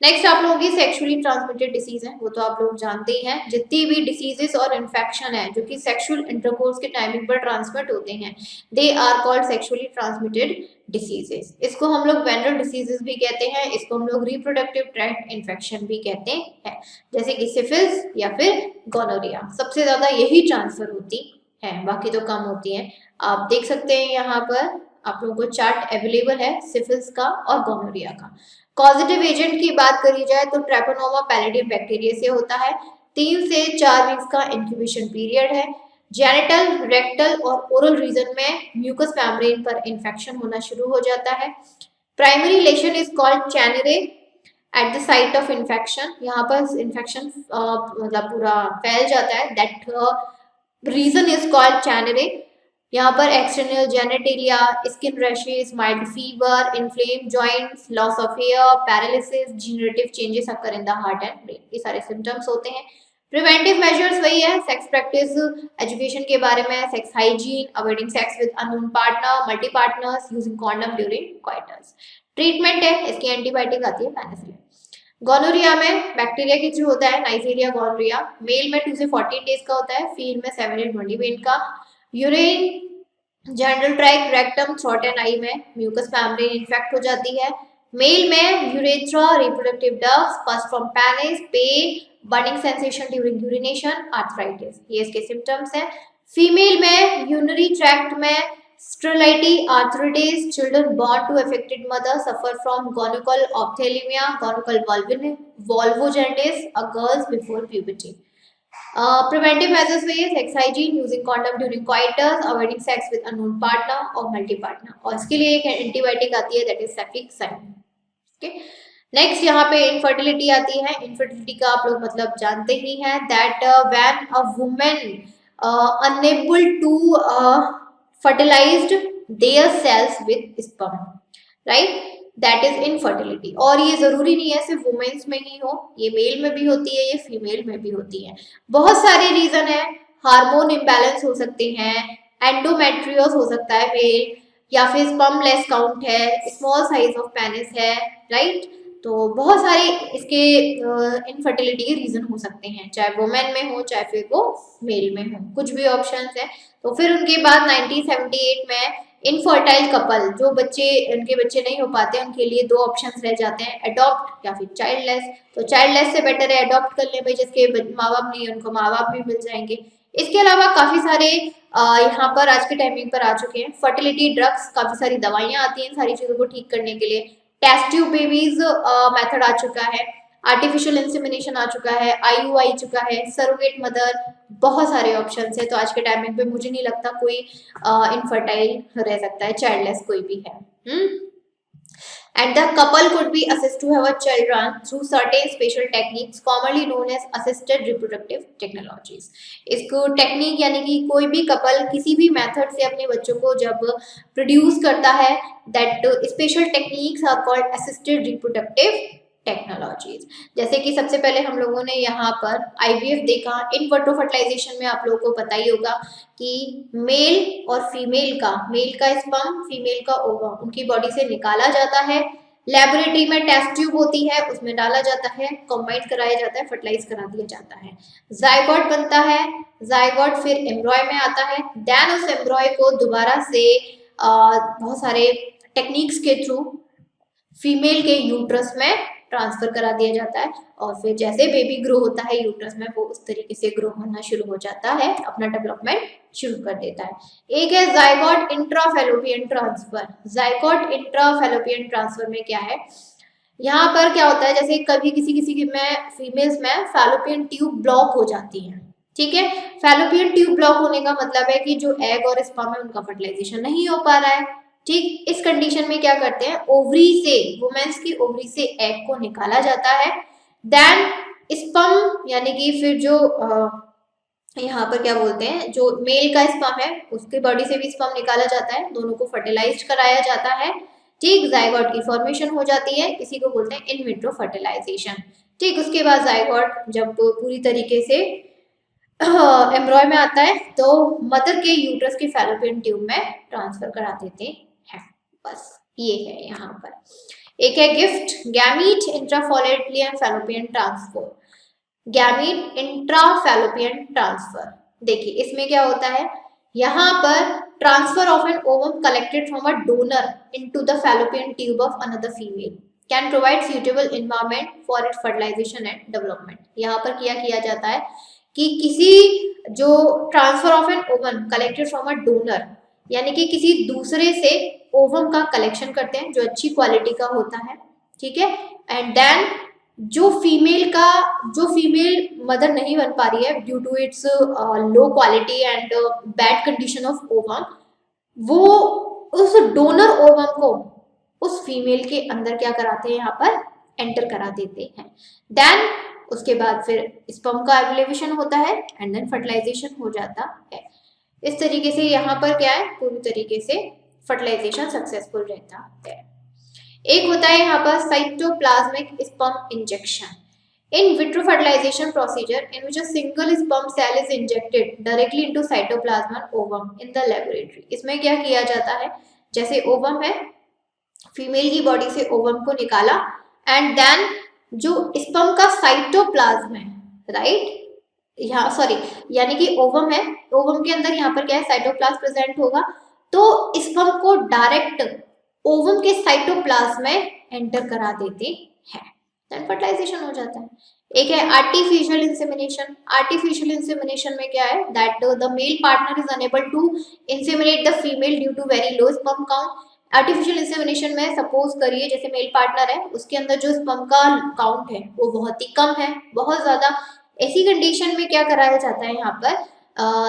[SPEAKER 1] नेक्स्ट आप लोगों की सेक्सुअली ट्रांसमिटेड डिसीज है, वो तो आप लोग जानते ही हैं। जितनी भी डिसीजेस और इन्फेक्शन है जो कि सेक्सुअल इंटरकोर्स के टाइमिंग पर ट्रांसमिट होते हैं, they are called sexually transmitted diseases. इसको हम लोग वेनरल डिसीजेस भी कहते हैं, इसको हम लोग रिप्रोडक्टिव ट्रैक्ट इन्फेक्शन भी कहते हैं, जैसे कि सिफिलिस या फिर गोनोरिया। सबसे ज्यादा यही ट्रांसफर होती है, बाकी तो कम होती है। आप देख सकते हैं यहाँ पर आप लोगों को चार्ट अवेलेबल है सिफिलिस का और गोनोरिया का। कॉजेटिव एजेंट की बात करी जाए तो ट्रेपोनोमा पैलिडियम बैक्टीरिया से होता है, 3 से 4 वीक्स का इंक्यूबेशन पीरियड है। जेनिटल, रेक्टल और ओरल रीजन में म्यूकस मेम्ब्रेन पर इन्फेक्शन होना शुरू हो जाता है। Primary lesion is called chancre at the site of infection. यहाँ पर इन्फेक्शन मतलब पूरा फैल जाता है। That region is called chancre. यहाँ पर external genitalia, skin rashes, mild fever, inflame joints, loss of hair, paralysis, generative changes occur in the heart and brain, ये सारे सिम्टम्स होते हैं। प्रिवेंटिव मेजर्स वही है, सेक्स प्रैक्टिस, एजुकेशन के बारे में, sex hygiene, avoiding sex with unknown partner, multi partners, using condom during coitus. Treatment है, इसकी एंटीबायोटिक आती है पेनिसिलिन। गोनोरिया में बैक्टीरिया के थ्रू होता है, नाइजीरिया गोनोरिया। मेल में 2 से 14 डेज का होता है, फीमेल में 7 से 20 दिन का। Urine, general tract, rectum, throat and eye में म्यूकस मेम्ब्रेन इन्फेक्ट हो जाती है। मेल में urethra, reproductive ducts, pus from penis, pain, burning sensation during urination, arthritis, ये इसके सिम्टम्स हैं। फीमेल में यूरिनरी ट्रैक्ट में sterility, arthritis, children born to affected mother suffer from gonococcal ophthalmia, gonococcal volvojaundice, girls before puberty. Preventive measures वही है, sex hygiene, using condom during coitus, avoiding sex with unknown partner और multi partner। और इसके लिए एक antibiotic आती है, that is cefixime। okay? Next यहाँ पे इनफर्टिलिटी आती है। इनफर्टिलिटी का आप लोग मतलब जानते ही हैं, that when a women unable to fertilized their cells with sperm, right? That is infertility। और ये जरूरी नहीं है सिर्फ वुमेन्स में ही हो, ये मेल में भी होती है, ये फीमेल में भी होती है। बहुत सारे रीजन है, हार्मोन इम्बैलेंस हो सकते हैं, एंडोमेट्रियोस हो सकता है मेल, या फिर स्पर्म लेस काउंट है, स्मॉल साइज ऑफ पेनिस है, राइट? तो बहुत सारे इसके इनफर्टिलिटी के रीजन हो सकते हैं, चाहे वुमेन में हो चाहे फिर वो मेल में हो, कुछ भी ऑप्शंस है। तो फिर उनके बाद 1978 में इनफर्टाइल कपल, जो उनके बच्चे नहीं हो पाते, उनके लिए 2 ऑप्शंस रह जाते हैं, अडॉप्ट या फिर चाइल्डलेस। तो चाइल्डलेस से बेटर है अडॉप्ट कर ले भाई, जिसके माँ बाप नहीं है उनको माँ बाप भी मिल जाएंगे। इसके अलावा काफी सारे यहाँ पर आज के टाइमिंग पर आ चुके हैं फर्टिलिटी ड्रग्स, काफी सारी दवाइयाँ आती हैं सारी चीजों को ठीक करने के लिए। टेस्ट ट्यूब बेबीज मेथड आ चुका है, आर्टिफिशियल इंसेमिनेशन आ चुका है, आईयूआई चुका है, सरोगेट मदर, बहुत सारे ऑप्शंस है। तो आज के टाइमिंग पे मुझे नहीं लगता कोई इनफर्टाइल रह सकता है, चाइल्डलेस कोई भी है। And the couple could be assessed to have a children through certain special techniques commonly known as assisted reproductive technologies। इसको टेक्निक यानी कि कोई भी कपल किसी भी मेथड से अपने बच्चों को जब प्रोड्यूस करता है, that special techniques are called assisted reproductive technologies. जैसे कि सबसे पहले हम लोगों ने यहाँ पर आईवीएफ देखा। इन विट्रो फर्टिलाइजेशन में आप लोगों को पता ही होगा कि मेल और मेल का स्पर्म, फीमेल का ओवम उनकी बॉडी से निकाला जाता है, लेबोरेटरी में टेस्ट ट्यूब होती है, उसमें डाला जाता है, कंबाइन कराया जाता है, फर्टिलाइज करा दिया जाता है, जायगोट बनता है, जायगोट फिर एम्ब्रॉय में आता है, देन उस एम्ब्रॉय को दोबारा से बहुत सारे टेक्निक्स के थ्रू फीमेल के यूट्रस में ट्रांसफर करा दिया जाता है, और फिर जैसे बेबी ग्रो होता है यूट्रस में, वो उस तरीके से ग्रो होना शुरू हो जाता है, अपना डेवलपमेंट शुरू कर देता है। एक है जायगोट इंट्राफैलोपियन ट्रांसफर। जायगोट इंट्राफैलोपियन ट्रांसफर में क्या है, यहाँ पर क्या होता है, जैसे कभी किसी में फीमेल्स में फैलोपियन ट्यूब ब्लॉक हो जाती है, ठीक है। फैलोपियन ट्यूब ब्लॉक होने का मतलब है कि जो एग और स्पर्म है उनका फर्टिलाइजेशन नहीं हो पा रहा है, ठीक। इस कंडीशन में क्या करते हैं, ओवरी से, वुमेन्स की ओवरी से एग को निकाला जाता है, देन स्पर्म यानी कि फिर जो यहाँ पर क्या बोलते हैं, जो मेल का स्पर्म है उसकी बॉडी से भी स्पर्म निकाला जाता है, दोनों को फर्टिलाइज कराया जाता है, ठीक। जायगोट की फॉर्मेशन हो जाती है, इसी को बोलते हैं इन विट्रो फर्टिलाइजेशन, ठीक। उसके बाद जायगोट जब पूरी तरीके से एम्ब्रॉय में आता है तो मदर के यूट्रस के फैलोपियन ट्यूब में ट्रांसफर करा देते हैं, बस ये है यहाँ पर। एक है GIFT, gamete intrafallopian fallopian transfer. Gamete intrafallopian transfer, देखिए इसमें क्या होता है, यहाँ पर transfer of an ovum collected from a donor into the fallopian tube of another female can provide suitable environment for its fertilisation and development. यहाँ पर किया जाता है कि किसी जो transfer of an ovum collected from a donor, यानी कि किसी दूसरे से ओवम का कलेक्शन करते हैं जो अच्छी क्वालिटी का होता है, ठीक है, एंड देन जो फीमेल मदर नहीं बन पा रही है due to its low quality and bad condition of ovum, वो उस डोनर ओवम को उस फीमेल के अंदर क्या कराते हैं, यहाँ पर एंटर करा देते हैं। देन उसके बाद फिर स्पर्म का एवोल्यूशन होता है एंड देन फर्टिलाइजेशन हो जाता है। इस तरीके से यहाँ पर क्या है, पूरी तरीके से फर्टिलाइजेशन सक्सेसफुल रहता है। एक होता है यहाँ पर cytoplasmic sperm injection, in vitro fertilization procedure in which a single sperm cell is injected directly into cytoplasm and ovum in the laboratory। इसमें क्या किया जाता है, जैसे ओवम है, फीमेल की बॉडी से ओवम को निकाला एंड देन जो स्पर्म का साइटोप्लाज्म है, राइट, यहाँ सॉरी यानी कि ओवम है, ओवम के अंदर यहाँ पर क्या है, साइटोप्लाज्म प्रेजेंट होगा, तो स्पर्म को डायरेक्ट ओवम के साइटोप्लाज्म में एंटर करा देते हैं, देन फर्टिलाइजेशन हो जाता है। एक है आर्टिफिशियल इंसेमिनेशन। आर्टिफिशियल इंसेमिनेशन में क्या है, that the male partner is unable to inseminate the female due to very low sperm count. Artificial insemination में सपोज करिए जैसे मेल पार्टनर है, उसके अंदर जो स्पर्म का काउंट है वो बहुत ही कम है, बहुत ज्यादा, ऐसी कंडीशन में क्या कराया जाता है यहाँ पर,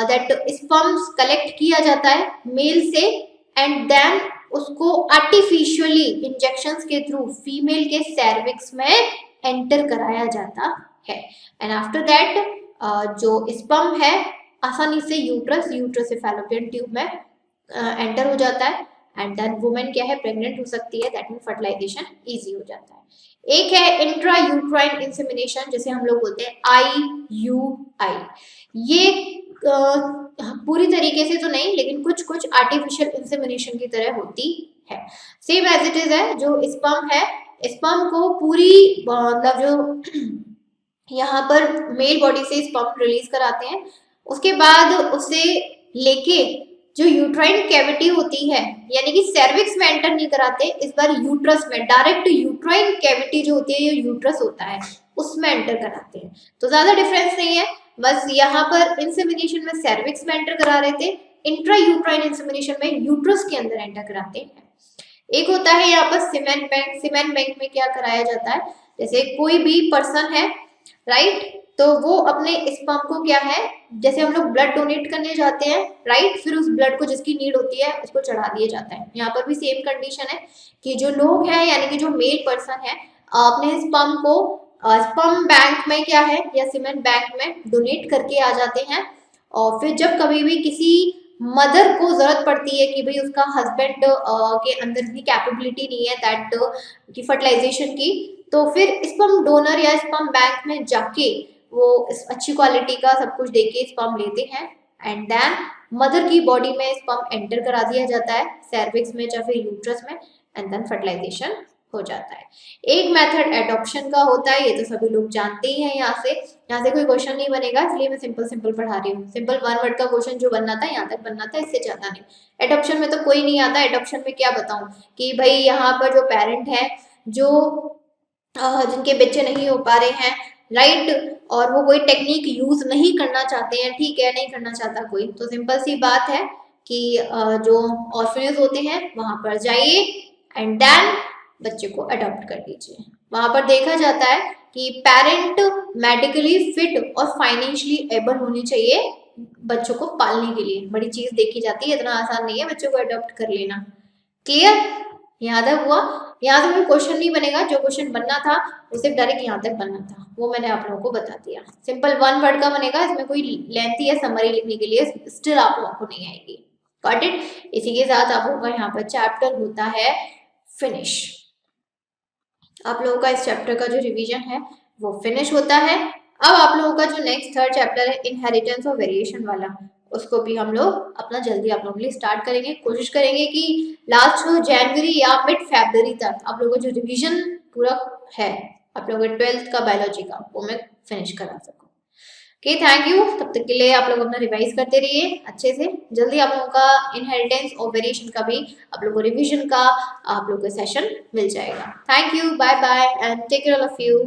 [SPEAKER 1] दैट स्पर्म्स कलेक्ट किया जाता है मेल से एंड देन उसको आर्टिफिशियली इंजेक्शंस के थ्रू फीमेल के सर्विक्स में एंटर कराया जाता है एंड आफ्टर दैट जो स्पर्म है आसानी से यूट्रस से फैलोपियन ट्यूब में एंटर हो जाता है एंड देन वुमेन क्या है, प्रेग्नेंट हो सकती है, दैट मीन फर्टिलाइजेशन इजी हो जाता है। एक है इंट्रा यूट्राइन इंसेमिनेशन, जैसे हम लोग बोलते हैं IUI। ये पूरी तरीके से तो नहीं लेकिन कुछ कुछ आर्टिफिशियल इंसेमिनेशन की तरह होती है, सेम एज इट इज है। जो स्पर्म है, स्पर्म को पूरी मतलब जो यहाँ पर मेल बॉडी से स्पर्म रिलीज कराते हैं, उसके बाद उसे लेके जो यूट्राइन कैविटी होती है यानी कि सर्विक्स में एंटर नहीं कराते, इस बार यूट्रस में, डायरेक्ट यूट्राइन कैविटी जो होती है ये यूट्रस होता है उसमें एंटर कराते हैं। तो ज्यादा डिफरेंस नहीं है, बस यहाँ पर इंसेमिनेशन में सर्विक्स में एंटर करा रहे थे, इंट्रा यूट्राइन इंसेमिनेशन में यूट्रस के अंदर एंटर कराते हैं। एक होता है यहाँ पर सीमेन बैंक। सीमेन बैंक में क्या कराया जाता है, जैसे कोई भी पर्सन है, राइट, तो वो अपने स्पर्म को क्या है, जैसे हम लोग ब्लड डोनेट करने जाते हैं, राइट, फिर उस ब्लड को जिसकी नीड होती है उसको चढ़ा दिया जाता है। यहाँ पर भी सेम कंडीशन है कि जो लोग हैं यानी कि जो मेल पर्सन है अपने स्पर्म को स्पर्म बैंक में क्या है या सीमेन बैंक में डोनेट करके आ जाते हैं, और फिर जब कभी भी किसी मदर को जरूरत पड़ती है कि भाई उसका हस्बैंड के अंदर इतनी कैपेबिलिटी नहीं है दैट की फर्टिलाइजेशन की, तो फिर स्पर्म डोनर या स्पर्म बैंक में जाके वो अच्छी क्वालिटी का सब कुछ देके स्पर्म लेते हैं एंड देन मदर की बॉडी में स्पर्म एंटर करा दिया जाता है सर्विक्स में या फिर यूट्रस में एंड देन फर्टिलाइजेशन हो जाता है। एक मेथड एडॉप्शन का होता है, ये तो सभी लोग जानते ही हैं। यहाँ से कोई क्वेश्चन नहीं बनेगा इसलिए मैं सिंपल पढ़ा रही हूँ। सिंपल 1 वर्ड का क्वेश्चन जो बनना था यहाँ तक बनना था, इससे ज्यादा नहीं। एडॉप्शन में तो कोई नहीं आता। एडॉप्शन में क्या बताऊं कि भाई यहाँ पर जो पेरेंट है जो जिनके बच्चे नहीं हो पा रहे हैं, राइट, और वो कोई टेक्निक यूज नहीं करना चाहते हैं, ठीक है, नहीं करना चाहता कोई, तो सिंपल सी बात है कि जो ऑर्फनेज होते हैं वहां पर जाइए एंड देन बच्चे को अडॉप्ट कर लीजिए। वहां पर देखा जाता है कि पेरेंट मेडिकली फिट और फाइनेंशियली एबल होनी चाहिए बच्चों को पालने के लिए। बड़ी चीज देखी जाती है, इतना आसान नहीं है बच्चों को अडॉप्ट कर लेना। क्लियर, यहाँ तक हुआ। यहाँ से कोई क्वेश्चन नहीं बनेगा, जो क्वेश्चन बनना था वो सिर्फ डायरेक्ट यहाँ तक बनना था, वो मैंने आप लोगों को बता दिया। सिंपल 1 वर्ड का बनेगा, इसमें कोई लेंथी या समरी लिखने के लिए स्टिल आप लोगों को नहीं आएगी। Got it. इसी के साथ आप लोगों का यहाँ पर चैप्टर होता है फिनिश। आप लोगों का इस चैप्टर का जो रिवीजन है वो फिनिश होता है। अब आप लोगों का जो नेक्स्ट 3rd चैप्टर है इनहेरिटेंस और वेरिएशन वाला, उसको भी हम लोग अपना जल्दी आप लोगों के लिए स्टार्ट करेंगे। कोशिश करेंगे कि लास्ट जनवरी या मिड फरवरी तक आप लोगों का जो रिवीजन पूरा है आप लोगों के 12th का बायोलॉजी का वो मैं फिनिश करा सकूँ। Okay, thank you. तब तक के लिए आप लोग अपना रिवाइज करते रहिए अच्छे से। जल्दी आप लोगों का इनहेरिटेंस और वेरिएशन का भी आप लोगों को रिवीजन का आप लोगों को सेशन मिल जाएगा। Thank you, bye bye and take care all of you.